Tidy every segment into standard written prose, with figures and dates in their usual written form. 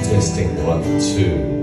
Testing 1, 2.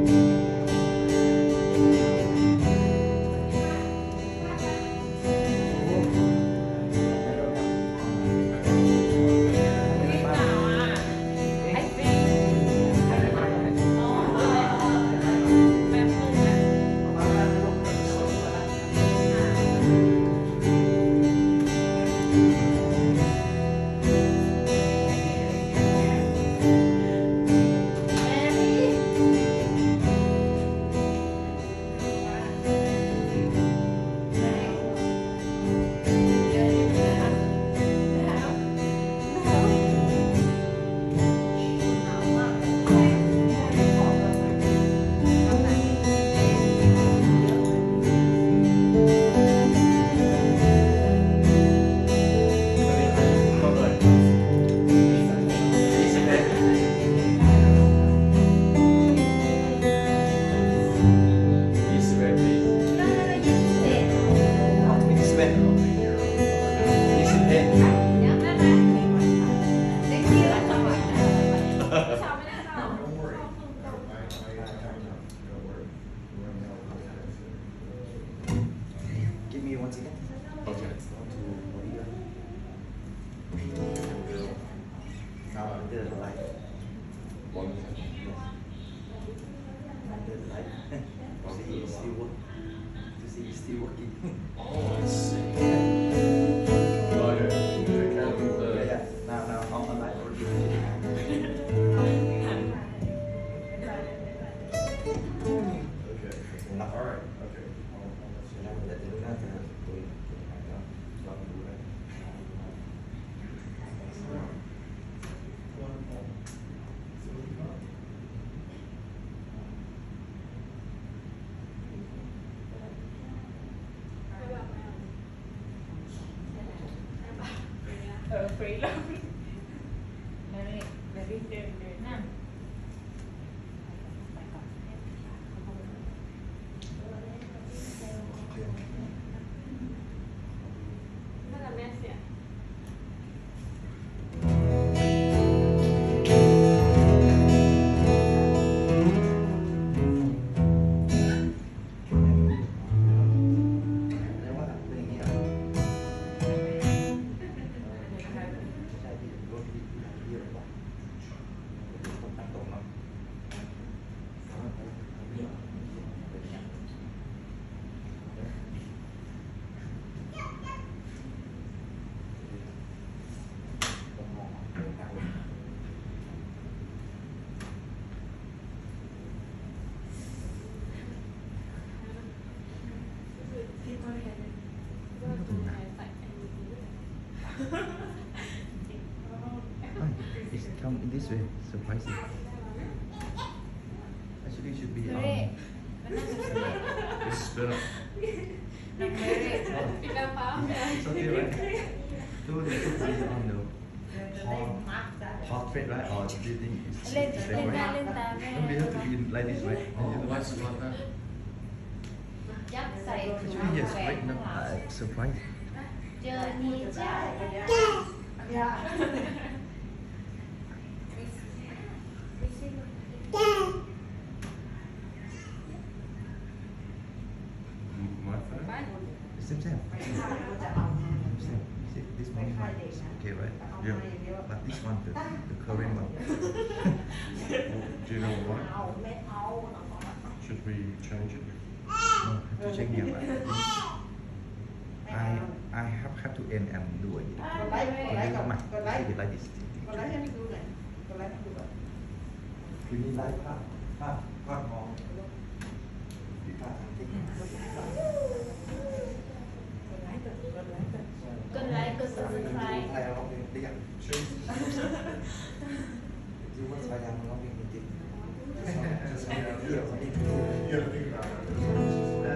Give me 1 second. Okay. Now under the light. One. Under the light. See, it's still working. To see it's still working. Oh, I see. Okay. Yeah. Now on the light. All right. Okay. Free lắm. Very nha. Rất là messy ạ. It's come in this way, surprising. Actually, it should be it's better. It's okay, right? So they put this on the hot thread, right? Or do you think it's safe, right? Don't we have to be like this, right? slice it like that. ยัดใส่ถุง Actually, yes, แหวน right ข้าง now, หลัง surprise. เจอนี่จ้า My phone? Same. Same. See, this one is okay, right? Yeah. But this one, the current one. Do you know why? Should we change it? No, have to check here. I have to end and do it. กดไลค์กดไลค์ก่อนกดไลค์ Keep it like this. กดไลค์ให้มันดูหน่อยกดไลค์ให้ดูก่อน คือมีไลฟ์ภาพมองมีภาพที่ กดไลค์ก่อนกดไลค์ก่อน กดไลค์กด subscribe ใครร้องเพลงได้ยังรู้ว่าสายามร้องเพลงจริงๆเดี่ยวคนนี้ You gotta think about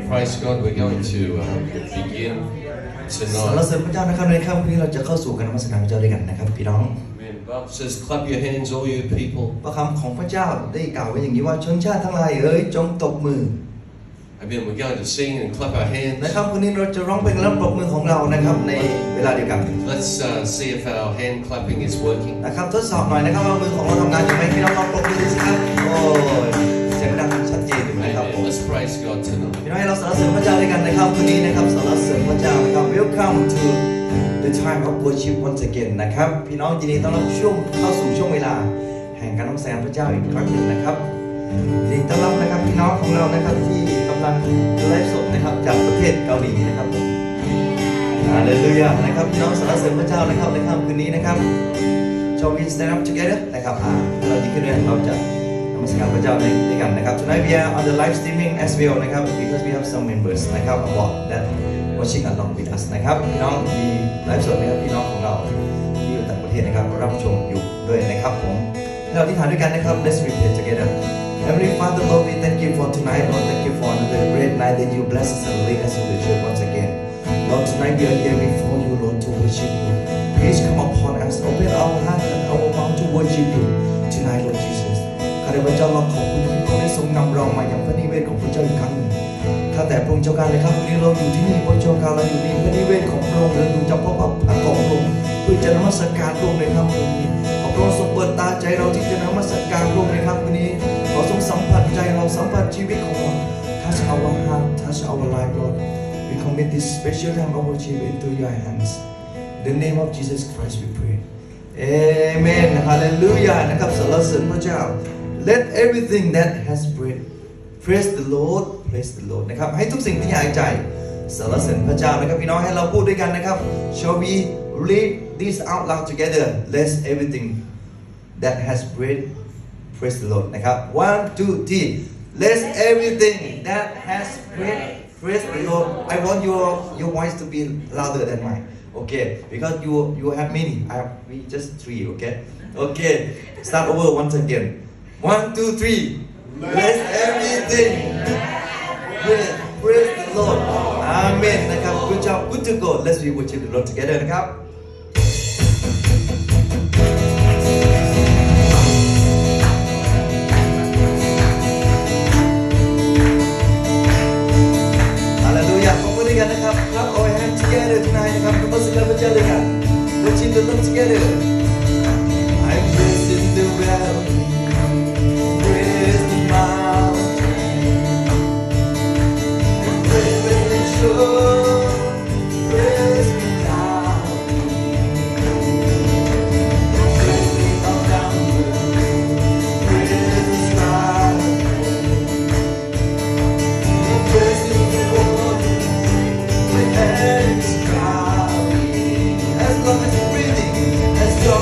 Praise God, we're going to begin สรร tonight. เสริญพระเจ้านะครับในค่ำคืนนี้เราจะเข้าสู่การนมัสการพระเจ้าด้วยกันนะครับพี่น้อง Amen. Bible says, clap your hands, all you people. พระคำของพระเจ้าได้กล่าวไว้อย่างนี้ว่าชนชาติทั้งหลายเอ๋ยจงตบมือ Amen. We're going to sing and clap our ใน hands. ค่ำคืนนี้เราจะร้องเพลงและปรบมือของเรานะครับในเวลาเดียวกัน Let's see if our hand clapping is working. นะครับทดสอบหน่อยนะครับว่ามือของเราทำงานอยู่ไหมพี่น้องลองปรบมือดูสิครับโอ้ยเสียงดังชัดเจนอยู่นะครับผ Amen. ม Let's praise God tonight. พี่น้องให้เราสรรเสริญพระเจ้าด้วยกันในค่ำคืนนี้นะครับสรรเสริญพระเจ้านะครับ Welcome to the time of worship once again นะครับพี่น้องยินดีต้อนรับเข้าสู่ช่วงเวลาแห่งการนมัสการพระเจ้าอีกครั้งหนึ่งนะครับยินดีต้อนรับนะครับพี่น้องของเรานะครับที่กำลังไลฟ์สดนะครับจากประเทศเกาหลีนะครับฮาเลลูยานะครับพี่น้องสรรเสริญพระเจ้านะครับในค่ำคืนนี้นะครับ Shall we stand up together นะครับเราดีขึ้นด้วยเราจะนมัสการพระเจ้าด้วยกันนะครับ Tonight we are on the live streaming as well นะครับ because we have some members นะครับ about that watching along with us นะครับพี่น้องมีไลฟ์สดนะครับพี่น้องของเราที่อยู่ต่างประเทศนะครับรับชมอยู่ด้วยนะครับผมเราที่ฐานด้วยกันนะครับ Let's repeat together Heavenly Father Lord we thank you for tonight Lord thank you for another great night that you bless us and lead us in the church once again Lord tonight we are here before you Lord to worship you Please come upon us open our heart and our mouth to worship you tonight Lord Jesus ข้าแต่พระเจ้าเราขอบคุณที่พระองค์ได้ทรงนำเรามาอย่างพระนิเวศของพระเจ้าอีกครั้งหนึ่งข้าแต่พระองค์เจ้าการเลยครับวันนี้เราอยู่ที่นี่พระเจ้าการเราอยู่ในพระนิเวศของพระองค์เราดูจากพระพักของพระองค์เพื่อจะนมัสการพระองค์ในค่ำคืนนี้ขอพระองค์ทรงเปิดตาใจเราที่จะนมัสการพระองค์ในค่ำคืนนี้ขอทรงสัมผัสใจเราสัมผัสชีวิตของเรา Touch our heart touch our life Lord we commit this special time of worship into your hands in the name of Jesus Christ we pray Amen Hallelujah นะครับสรรเสริญพระเจ้า Let everything that has breath praise the Lord praise the Lord นะครับให้ทุกสิ่งที่หายใจสรรเสริญพระเจ้านะครับพี่น้องให้เราพูดด้วยกันนะครับ Shall we read this out loud together Let everything that has breath praise the Lord นะครับ One two three Let everything that has breath praise the Lord I want your voice to be louder than mine Okay because you have many we just three okay start over once again 1 2 3 Let everything praise the Lord Amen นะครับ Good job good to go Let's be worship the Lord together นะครับHallelujah ขอบคุณด้วยกันนะครับ Clap our hands together tonight นะครับนมัสการพระเจ้าด้วยกัน Worship the Lord together I praise in the valley Praise the mountain Praise when the shore Praise me down Praise me all down Praise the sky Praise in the morning My head is cloudy As long as you're breathing As long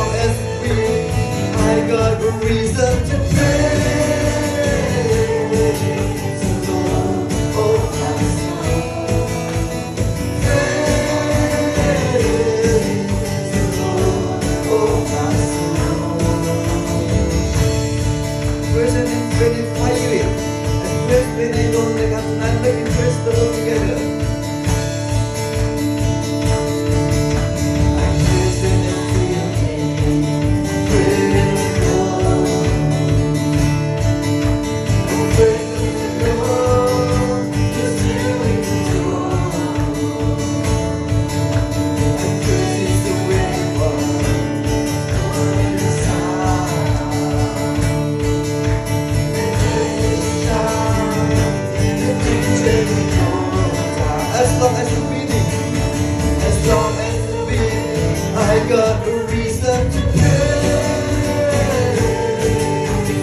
got a reason to praise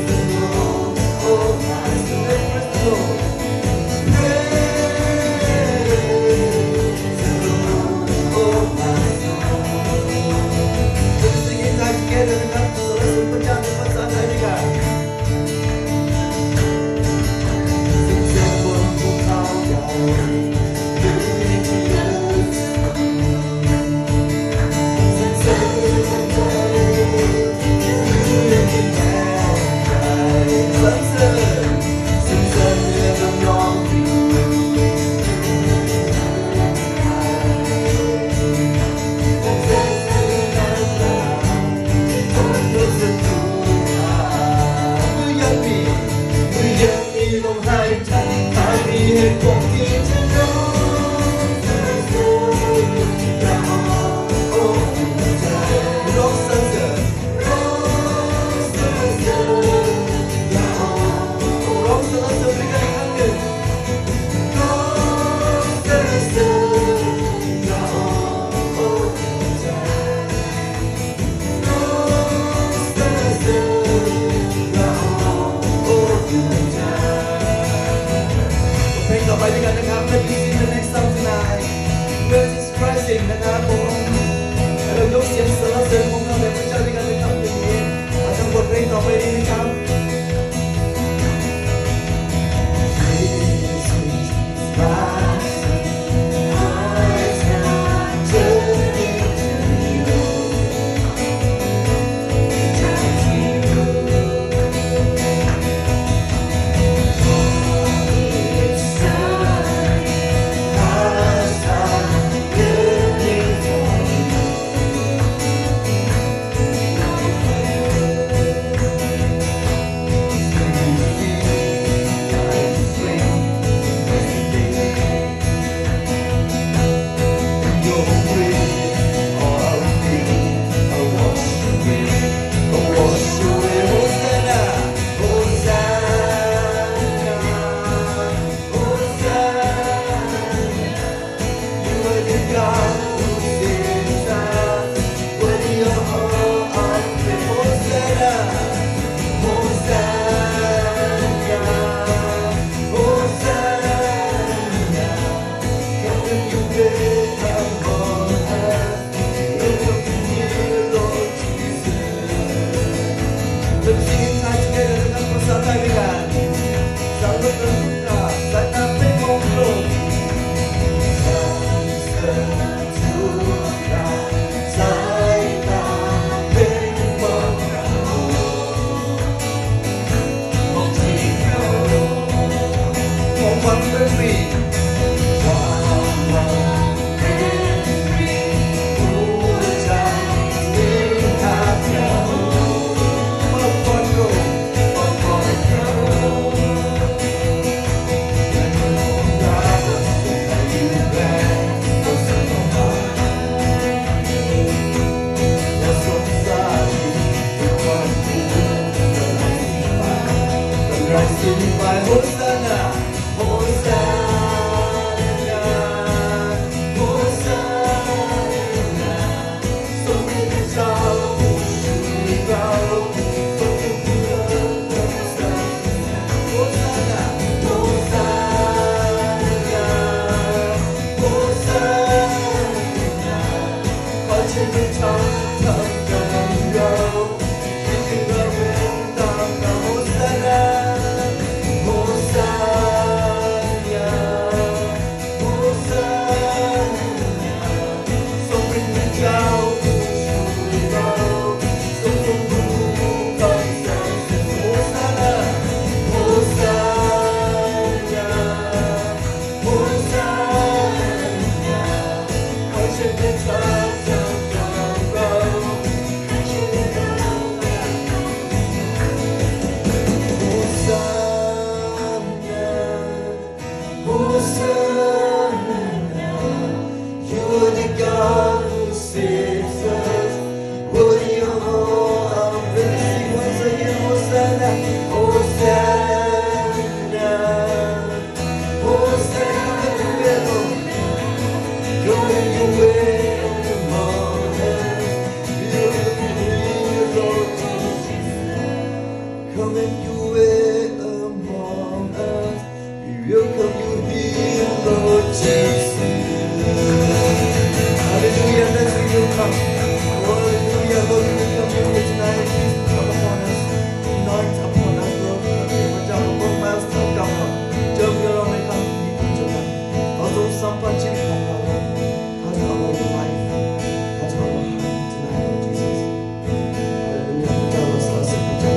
the Lord. Oh, my soul, praise the Lord. Praise the Lord. Oh, my soul. Let's sing it all together นะครับสรรเสริญพระเจ้าในภาษาไทยด้วยกันซึ่งเสียงบนภูเขาใหญ่ไปด้วยกันนะครับ Let me sing the next song tonight Praise is rising นะครับผมเรายกเสียงสรรเสริญของเราแด่พระเจ้าด้วยกันนะครับเพลงนี้อาจจะบทเพลงต่อไปนี้นะครับ Praise is rising Eyes are turning to you นะครับ Hallelujah Lord we come here tonight please come upon us anoint upon us Lord พระเจ้าของพวกเราสักกับเราเจิมเราในคำนี้จงมาเราทรงสัมผัสชีวิตของเรา Touch our life touch our heart tonight Lord Jesus Hallelujah พระเจ้าเราสรรเสริญพระเจ้า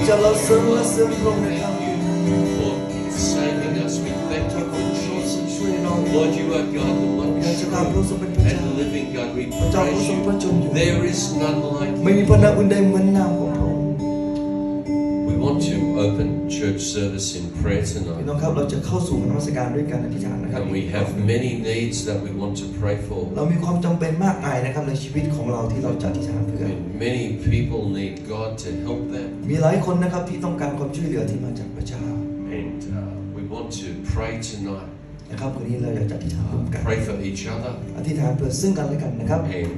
เจ้าเราเสริมและเสริมพระองค์นะครับ Thank you for saving us. We thank you for Jesus. ช่วยเรา Lord, you are God, the one อยาก who จะ is กราบทูลทรงเป็นพระ true เจ้า and living God. We พระเจ้าผู้ praise ทรงพระ you. ชนอยู่ There is none like ไม่มี you. พระนามอื่นใดเหมือนนามของพระองค์ We want to open church service in prayer พี่น้อง tonight. ครับเราจะเข้าสู่นมัสการด้วยกันอธิษฐานนะครับ And we have many needs that we want to pray เรา for. มีความจำเป็นมากมายนะครับในชีวิตของเราที่เราจะอธิษฐานเพื่อ And many people need God to help them. มีหลายคนนะครับที่ต้องการความช่วยเหลือที่มาจากพระเจ้า And we want to pray tonight. นะครับวันนี้เราอยากจะอธิษฐานร่วมกัน Pray for each other. อธิษฐานเพื่อซึ่งกันและกันนะครับ And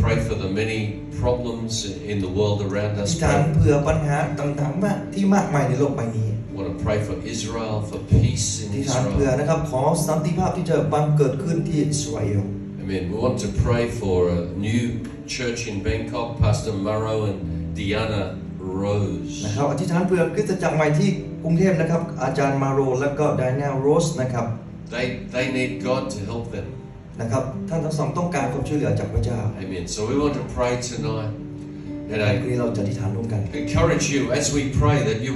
pray for the many problems in the world around อ us. ธิษฐานเพื่อปัญหาต่างๆมากที่มากมายในโลกใบนี้ We want to pray for Israel, for peace อ in ธิษฐานเพื่อ Israel. นะครับขอสันติภาพที่จะบังเกิดขึ้นที่อิสราเอล Amen. We want to pray for a new church in Bangkok, Pastor Murrow and Diana Rose. นะครับอธิษฐานเพื่อคริสตจักรใหม่ที่กรุงเทพนะครับอาจารย์มาโรและก็ไดนาโรสนะครับ They need God to help them. นะครับท่านทั้งสองต้องการความช่วยเหลือจากพระเจ้า Amen. So we want to pray tonight. วัน And นี้เราจะอธิษฐานร่วมกัน I encourage you as we pray that you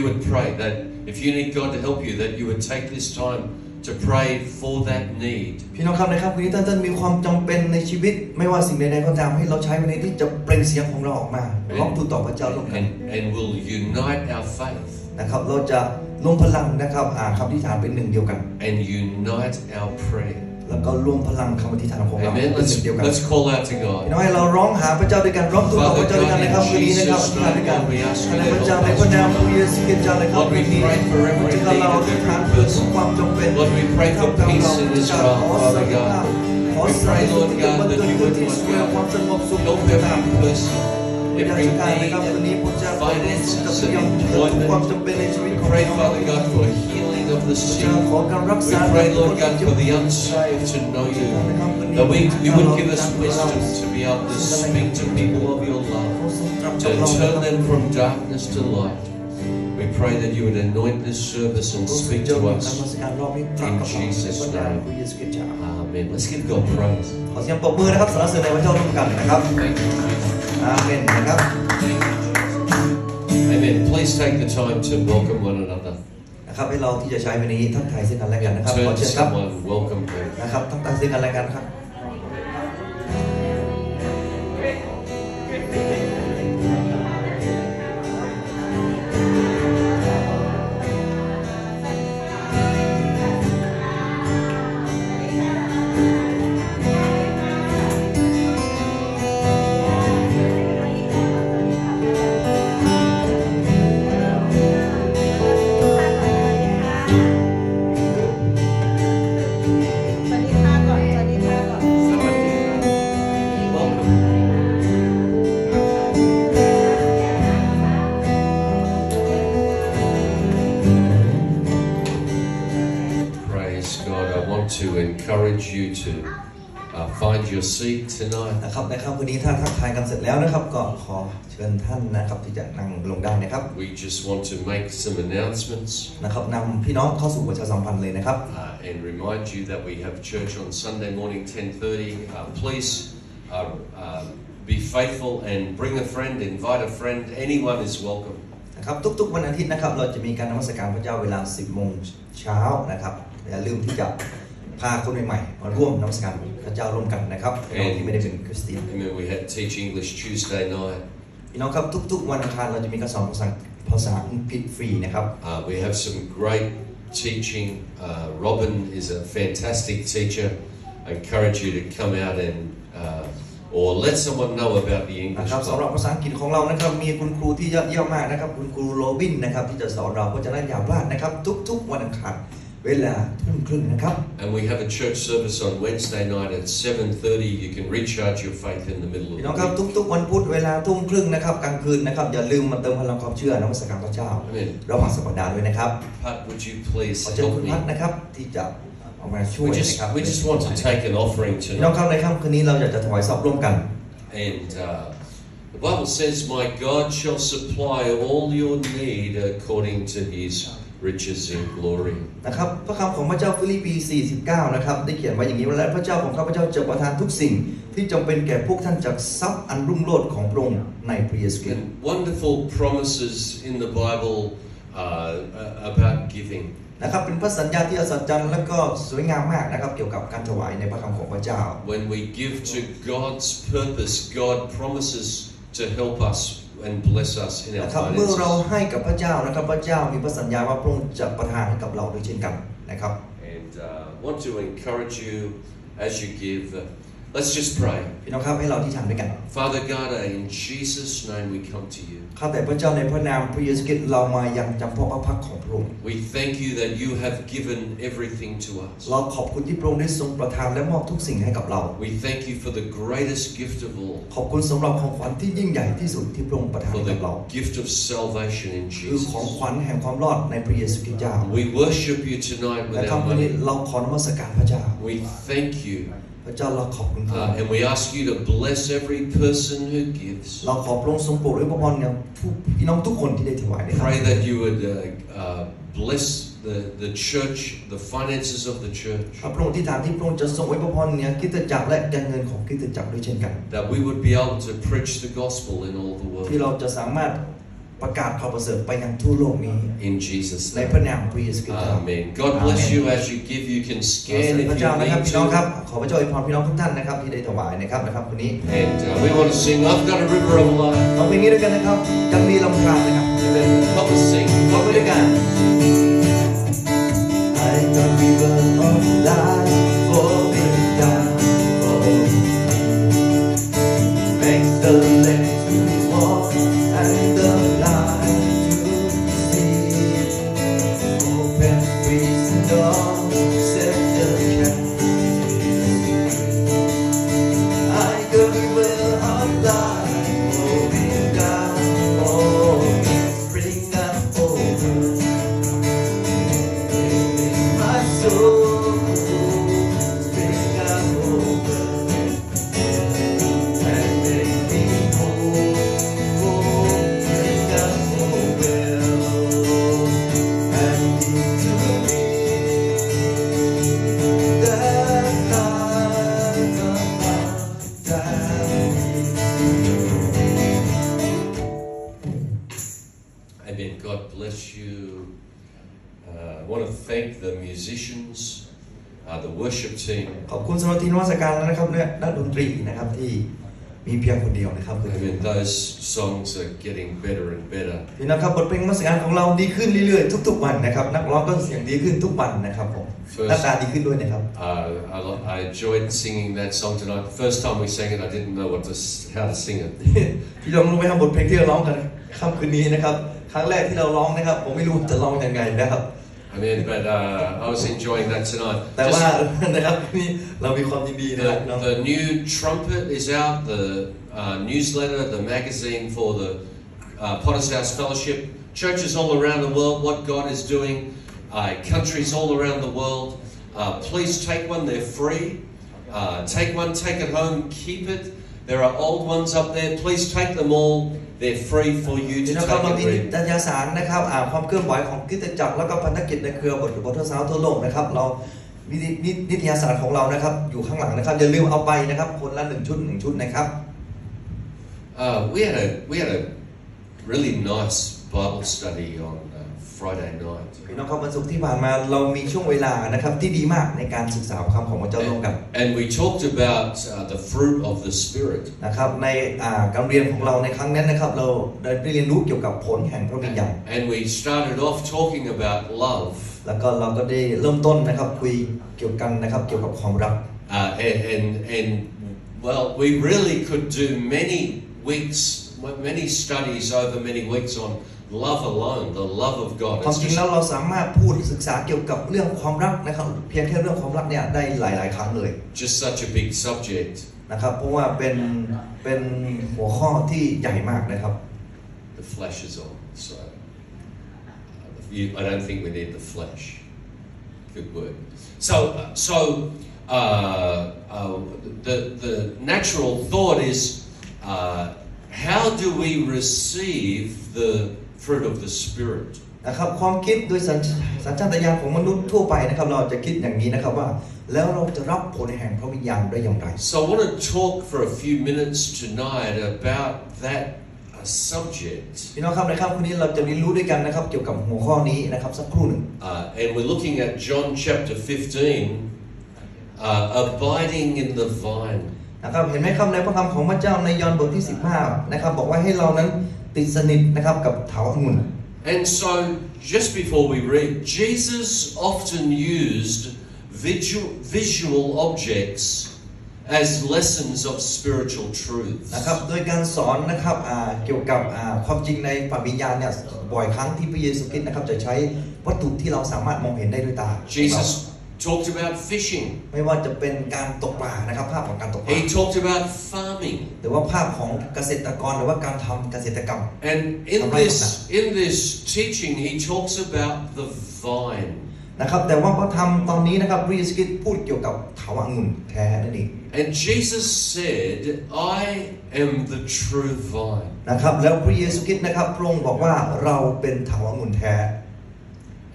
would pray that if you need God to help you, that you would take this time to pray for that need. พี่น้องครับนะครับวันนี้ท่านมีความจำเป็นในชีวิต ไม่ว่าสิ่งใดๆก็ตามให้เราใช้วันนี้ที่จะเปล่งเสียงของเราออกมาร้องทูลต่อพระเจ้าร่วมกัน And will unite our faith นะครับเราจะรวมพลังนะครับคำอธิษฐานเป็นหนึ่งเดียวกัน and unite our prayer. แล้วก็รวมพลังคำอธิษฐานของเรา Amen. เป็นหนึ่งเดียวกัน Let's call out to พี่ God. น้องให้เราร้องหาพระเจ้าด้วยกันร้องทูลต่อพระเจ้าด้วยกันนะครับวันนี้นะครับอธิษฐานด้วยกันในพระเจ้าในพระนามพระเยซูคริสต์เจ้าเลยครับวันนี้พระเจ้าเราอธิษฐานเพื่อทุกความจำเป็น Lord, we pray for peace in Israel, Father God. ขอ We สัน pray, ติ Lord ที่จะบั God, งเกิ that ด you ขึ้น would, ที่อิส Lord ราเอลความ God, สงบสุข help ต่าง every person, ๆ every การ need นะครับวันนี้พระเจ้า and จะ finances เตรียม and ทุกความ employment. จำเป็นในชีวิต We ของ pray, เรา Father God, for healing of the พระ sick. เจ้าขอการรัก We ษา pray, Lord God, for the unsaved to know you. That you would give us wisdom to be able to speak to people of your love, to turn them from darkness to light. We pray that you would anoint this service and speak to us. In Jesus' name. Amen. Let's give God praise. ขอเสียงปรบมือนะครับสรรเสริญในพระเจ้าร่วมกันนะครับ Thank you, Jesus. อาเมนนะครับ Amen. Please take the time to welcome one another. นะครับให้เราที่จะใช้วันนี้ทักทายซึ่งกันและกันนะครับขอ Turn to เชิญครับ someone, welcome them. นะครับทักทายซึ่งกันและกันครับ สวัสดีค่ะก่อนสวัสดีค่ะก่อน Welcome. Praise God. I want to encourage you to find your seat tonight. นะครับวันนี้ถ้าทักทายกันเสร็จแล้วนะครับก็ขอเชิญท่านนะครับที่จะนั่งลงได้นะครับ We just want to make some announcements นะครับนำพี่น้องเข้าสู่ประชาสัมพันธ์เลยนะครับ and remind you that we have church on Sunday morning 10:30. Please be faithful and bring a friend, invite a friend. Anyone is welcome. นะครับทุกๆวันอาทิตย์นะครับเราจะมีการนมัสการพระเจ้าเวลา 10 โมงเช้านะครับอย่าลืมที่จะพาคนใหม่ๆมาร่วมนมัสการพระเจ้าร่วมกันนะครับเราที่ไม่ได้เป็นคริสเตียน Amen. We had Teach English Tuesday night. พี่น้องครับทุกๆวันอังคารเราจะมีการสอนภาษาอังกฤษฟรีนะครับ We have some great teaching. Robin is a fantastic teacher. I encourage you to come out and or let someone know about the นะ English ครับสำหรับ club. ภาษาอังกฤษของเรานะครับมีคุณครูที่ยอดเยี่ยมมากนะครับคุณครูโรบินนะครับที่จะสอนเราเพราะฉะนั้นอย่าพลาดนะครับทุกๆวันอังคารเวลา 12:30 นะครับ And we have a church service on Wednesday night at 7:30. You can recharge your faith in the middle of พี่ the น้องครับ week. ทุกๆวันพุธเวลา 12:30 นะครับกลางคืนนะครับอย่าลืมมาเติมพลังความเชื่อนมัสการพระเจ้า Amen. ระหว่างสัปดาห์ด้วยนะครับ Pat, would you please ขอเชิญ help คุณพัฒ me? นะครับที่จะเอามาช่วย We นะครับ just want to take an offering พี่น้อง tonight. ครับในค่ำคืนนี้เราอยากจะถวายทรัพย์ร่วมกัน And the Bible says, "My God shall supply all your need according to His riches in glory." นะครับพระคำของพระเจ้าฟิลิปปี 49 นะครับได้เขียนไว้อย่างนี้ว่าและพระเจ้าของข้าพเจ้าจะประทานทุกสิ่ง ที่จำเป็นแก่พวกท่านจากทรัพย์อันรุ่งโรจน์ของพระองค์ในพระเยซูคริสต์ And wonderful promises in the Bible about giving. นะครับเป็นพระสัญญาที่อัศจรรย์และก็สวยงามมากนะครับเกี่ยวกับการถวายในพระคำของพระเจ้า When we give to God's purpose, God promises to help us and bless us in our นะครับเมื่อเรา finances. ให้กับพระเจ้านะครับพระเจ้ามีพระสัญญาว่าพระองค์จะประทานให้กับเราด้วยเช่นกันนะครับ And want to encourage you as you give. Let's just pray. พี่น้องครับให้เราที่ฐานด้วยกัน Father God, in Jesus' name we come to you. ข้าแต่พระเจ้าในพระนามพระเยซูคริสต์เรามายังจำเพาะพระพักของพระองค์ We thank you that you have given everything to us. เราขอบคุณที่พระองค์ได้ทรงประทานและมอบทุกสิ่งให้กับเรา We thank you for the greatest gift of all, ขอบคุณสำหรับของขวัญที่ยิ่งใหญ่ที่สุดที่พระองค์ประทาน for ให้ the กับเรา gift of salvation in คือของ Jesus. ขวัญแห่งความรอดในพระเยซูคริสต์เจ้า We worship you tonight with และ our คำวันนี้ money. เราขอนมัสการพระเจ้า We thank you, พระเจ้าเราขอบคุณพระองค์ and we ask you to bless every person who gives. เราขอพระองค์ทรงโปรดอวยพรอย่างพี่น้องทุกคนที่ได้ถวายนะครับ Pray that you would bless the church, the finances of the church, พระองค์ที่ฐานที่พระองค์จะทรงอวยพรเนี่ยคริสตจักรและการเงินของคริสตจักรด้วยเช่นกัน that we would be able to preach the gospel in all the ที่ world. เราจะสามารถประกาศข่าวประเสริฐไปยังทั่วโลกนี้ In Jesus' ใน name. พระนามพระเยซูคริสต์เจ้า Amen. God bless Amen. you as you give. You can ขอ scan พ if ระเจ้า you นะครับ need พี่น้องครับ to. ขอพระเจ้าอวยพรพี่น้องทุกท่านนะครับที่ได้ถวายนะครับคนนี้ And we want to sing, I've got a river of life. เอาเพลงนี้ด้วยกันนะครับยังมีลำธารนะครับ Help us sing. ขอไปด้วยกัน I got river of life flowing down makes the land to walk and the blind to see open prison doors set the captives I got river of life flowing down spring up over my soul spring up over and make me whole spring up over and into me the light of my darkness. Amen. God bless you. I want to thank the musicians, the worship team. ขอบคุณสำหรับทีมนมัสการแล้วนะครับเนี่ยนักดนตรีนะครับที่มีเพียงคนเดียวนะครับคือ Amen. Those songs are getting better and better. พี่นะครับบทเพลงนมัสการของเราดีขึ้นเรื่อยๆทุกๆวันนะครับนักร้องก็เสียงดีขึ้นทุกวันนะครับผมหน้าตาดีขึ้นด้วยนะครับ I enjoyed singing that song tonight. The first time we sang it, I didn't know how to sing it. พี่น้องรู้ไหมครับบทเพลงที่เราร้องกันค่ำคืนนี้นะครับครั้งแรกที่เราร้องนะครับผมไม่รู้จะร้องยังไงนะครับ Amen. But I was enjoying that tonight. แต่ว่านะครับนี่เรามีความยินดีนะครับพี่น้อง The new trumpet is out, the newsletter, the magazine for the Potter's House Fellowship. Churches all around the world, what God is doing, countries all around the world. Please take one, they're free. Take one, take it home, keep it. There are old ones up there. Please take them all. They're free for you to พี่น้อง take ครับเรา and มีนิ read. ตยสารนะครับความเคลื่อนไหวของคริสตจักรแล้วก็พันธกิจในเครือบททศาวทั่วโลกนะครับเรามีนิตยสารของเรานะครับอยู่ข้างหลังนะครับอย่าลืมเอาไปนะครับคนละ1 ชุดนะครับ We had a really nice Bible study on Friday night. พี่น้องครับวันศุกร์ที่ผ่านมาเรามีช่วงเวลานะครับที่ดีมากในการศึกษาคำของพระเจ้าร่วมกัน And we talked about the fruit of the Spirit. นะครับในการเรียนของเราในครั้งนั้นนะครับเราได้เรียนรู้เกี่ยวกับผลแห่งพระวิญญาณ And we started off talking about love. แล้วก็เราก็ได้เริ่มต้นนะครับคุยเกี่ยวกันนะครับเกี่ยวกับความรัก And well, we really could do many studies over many weeks on love alone, the love of God. ความจริงแล้วเราสามารถพูดศึกษาเกี่ยวกับเรื่องความรักนะครับเพียงแค่เรื่องความรักเนี่ยได้หลายๆครั้งเลย Just such a big subject. นะครับเพราะว่าเป็นหัวข้อที่ใหญ่มากนะครับ The flesh is on, so I don't think we need the flesh. Good word. So the natural thought is how do we receive the fruit of the Spirit? นะครับความคิดโดยสัญชาตญาณของมนุษย์ทั่วไปนะครับเราจะคิดอย่างนี้นะครับว่าแล้วเราจะรับผลแห่งพระวิญญาณได้อย่างไร So I want to talk for a few minutes tonight about that subject. พี่น้องครับในค่ำคืนนี้เราจะเรียนรู้ด้วยกันนะครับเกี่ยวกับหัวข้อนี้นะครับสักครู่หนึ่ง And we're looking at John chapter 15, abiding in the vine. นะครับเห็นไหมครับในพระคำของพระเจ้าในยอห์นบทที่15นะครับบอกว่าให้เรานั้นติดสนิทนะครับกับเถาองุ่น And so just before we read, Jesus often used visual objects as lessons of spiritual truths. นะครับโดยการสอนนะครับเกี่ยวกับความจริงในพระวิญญาณเนี่ยบ่อยครั้งที่พระเยซูคริสต์นะครับจะใช้วัตถุที่เราสามารถมองเห็นได้ด้วยตา Jesus talked about fishing. ไม่ว่าจะเป็นการตกปลานะครับภาพของการตกปลา He talked about farming. หรือว่าภาพของเกษตรกรหรือว่าการทำเกษตรกรรม And in this teaching, he talks about the vine. นะครับแต่ว่าพระธรรมตอนนี้นะครับพระเยซูคริสต์พูดเกี่ยวกับเถาองุ่นแท้นั่นเอง And Jesus said, I am the true vine. นะครับแล้วพระเยซูคริสต์นะครับพระองค์บอกว่าเราเป็นเถาองุ่นแท้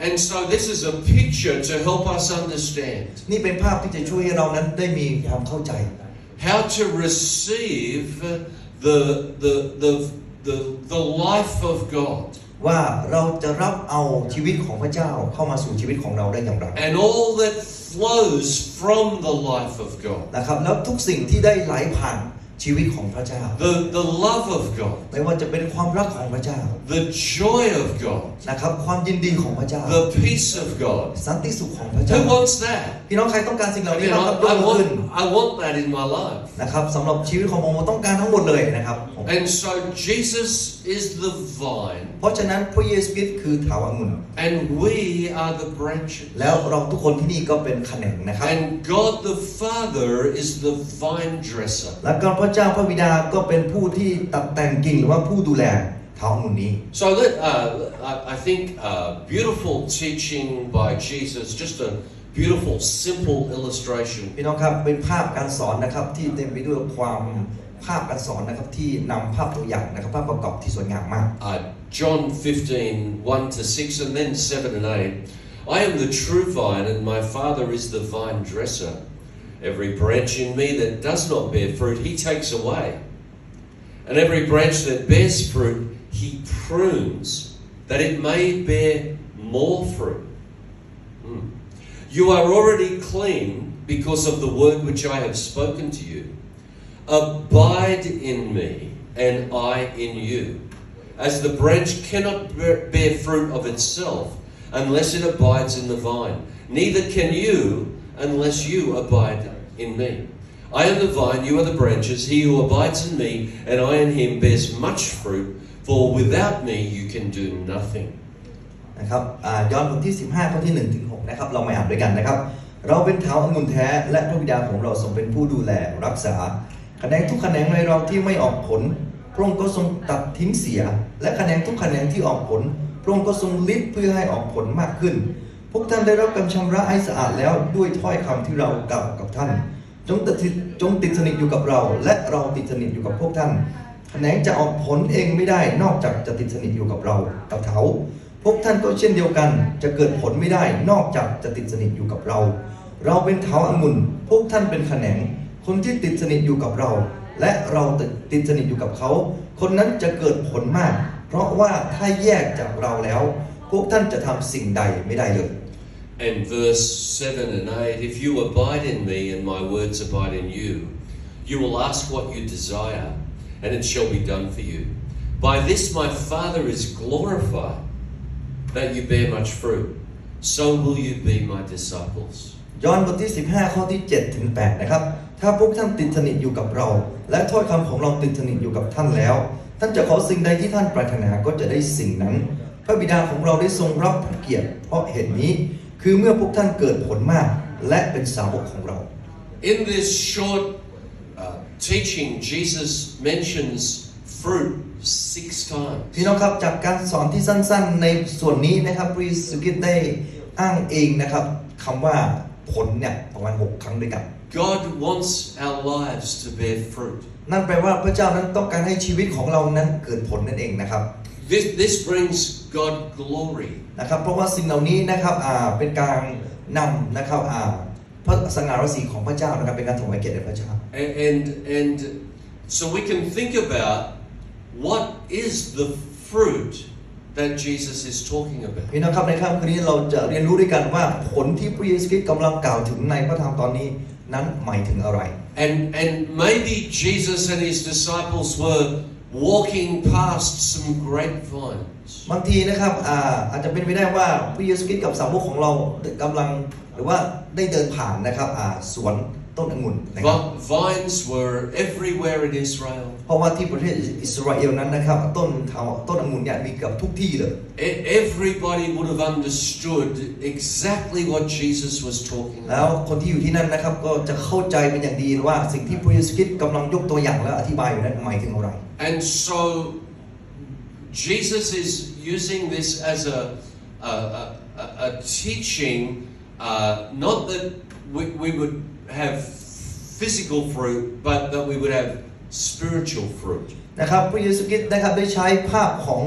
And so this is a picture to help us understand นี่เป็นภาพที่จะช่วยให้เรานั้นได้มีความเข้าใจ how to receive the life of God. ว่าเราจะรับเอาชีวิตของพระเจ้าเข้ามาสู่ชีวิตของเราได้อย่างไร And all that flows from the life of God. นะครับแล้วทุกสิ่งที่ได้ไหลผ่านชีวิตของพระเจ้า The love of God. ไม่ว่าจะเป็นความรักของพระเจ้า The joy of God. นะครับความยินดีของพระเจ้า The peace of God. สันติสุขของพระเจ้า Who wants that? พี่น้องใครต้องการสิ่งเหล่านี้ I บ้างครับยกมือขึ้น want that in my life. นะครับสำหรับชีวิตของผมต้องการทั้งหมดเลยนะครับ And so Jesus is the vine. เพราะฉะนั้นพระเยซูคริสต์คือเถาองุ่น And we are the branches. แล้วเราทุกคนที่นี่ก็เป็นแขนงนะครับ And God the Father is the vine dresser. และก็พระเจ้าพระบิดาก็เป็นผู้ที่ตัดแต่งกิ่งหรือว่าผู้ดูแลเถาองุ่นนี้ So I think beautiful teaching by Jesus, just a beautiful, simple illustration. พี่น้องครับเป็นภาพการสอนนะครับที่เต็มไปด้วยความภาพการสอนนะครับที่นำภาพตัวอย่างนะครับภาพประกอบที่สวยงามมาก John 15, 1 to 6 and then 7 and 8. I am the true vine and my Father is the vine dresser. Every branch in me that does not bear fruit, he takes away. And every branch that bears fruit, he prunes, that it may bear more fruit. You are already clean because of the word which I have spoken to you. Abide in me, and I in you. As the branch cannot bear fruit of itself unless it abides in the vine, neither can you unless you abide in me. I am the vine, you are the branches. He who abides in me and I in him bears much fruit, for without me you can do nothing. นะครับย้อนบทที่15ข้อที่1ถึง6นะครับเรามาอ่านด้วยกันนะครับเราเป็นเถาองุ่นแท้และพระบิดาของเราทรงเป็นผู้ดูแลรักษาแขนงทุกแขนงในเราที่ไม่ออกผลพระองค์ก็ทรงตัดทิ้งเสียและแขนงทุกแขนงที่ออกผลพระองค์ก็ทรงฤทธิ์เพื่อให้ออกผลมากขึ้นพวกท่านได้รับการชำระให้สะอาดแล้วด้วยถ้อยคำที่เรากล่าวกับท่านจงติดสนิทอยู่กับเราและเราติดสนิทอยู่กับพวกท่านแขนงจะออกผลเองไม่ได้นอกจากจะติดสนิทอยู่กับเรากับเถาพวกท่านก็เช่นเดียวกันจะเกิดผลไม่ได้นอกจากจะติดสนิทอยู่กับเราเราเป็นเถาองุ่นพวกท่านเป็นแขนงคนที่ติดสนิทอยู่กับเราและเราติดสนิทอยู่กับเขาคนนั้นจะเกิดผลมากเพราะว่าถ้าแยกจากเราแล้วพวกท่านจะทำสิ่งใดไม่ได้เลย And verse 7 and 8, if you abide in me and my words abide in you, you will ask what you desire and it shall be done for you. By this my Father is glorified, that you bear much fruit. So will you be my disciples. ยอห์นบทที่15ข้อที่7ถึง8นะครับถ้าพวกท่านติดสนิทอยู่กับเราและถ้อยคำของเราติดสนิทอยู่กับท่านแล้วท่านจะขอสิ่งใดที่ท่านปรารถนาก็จะได้สิ่งนั้นพระบิดาของเราได้ทรงรับพระเกียรติเพราะเหตุนี้คือเมื่อพวกท่านเกิดผลมากและเป็นสาวกของเรา In this short teaching, Jesus mentions fruit 6 times. พี่น้องครับจากการสอนที่สั้นๆในส่วนนี้นะครับพระเยซูคริสต์ได้อ้างเองนะครับคำว่าผลเนี่ยประมาณ6 ครั้งด้วยกัน God wants our lives to bear fruit. นั่นแปลว่าพระเจ้านั้นต้องการให้ชีวิตของเรานั้นเกิดผลนั่นเองนะครับ This brings God glory. นะครับเพราะว่าสิ่งเหล่านี้นะครับเป็นการนำนะครับพระสง่าราศีของพระเจ้านะครับเป็นการถวายเกียรติแด่พระเจ้า And so we can think about what is the fruit that Jesus is talking about. พี่น้องครับในค่ำคืนนี้เราจะเรียนรู้ด้วยกันว่าผลที่พระเยซูคริสต์กำลังกล่าวถึงในพระธรรมตอนนี้นั้นหมายถึงอะไร And maybe Jesus and his disciples were walking past some grapevines. บางทีนะครับอาจจะเป็นไปได้ว่าพระเยซูคริสต์กับสาวกของเรากำลังหรือว่าได้เดินผ่านนะครับสวนต้นองุ่นนะครับ Vines were everywhere in Israel. เพราะว่าที่ประเทศอิสราเอลนั้นนะครับต้นองุ่นเนี่ยมีเกือบทุกที่เลย Everybody would have understood exactly what Jesus was talking แล้ว about. คนที่อยู่ที่นั่นนะครับก็จะเข้าใจเป็นอย่างดีว่าสิ่งที่พระเยซูคริสต์กำลังยกตัวอย่างและอธิบายอยู่นั้นหมายถึงอะไร And so Jesus is using this as a teaching, not that we would have physical fruit, but that we would have spiritual fruit. นะครับพระเยซูคริสต์นะครับได้ใช้ภาพของ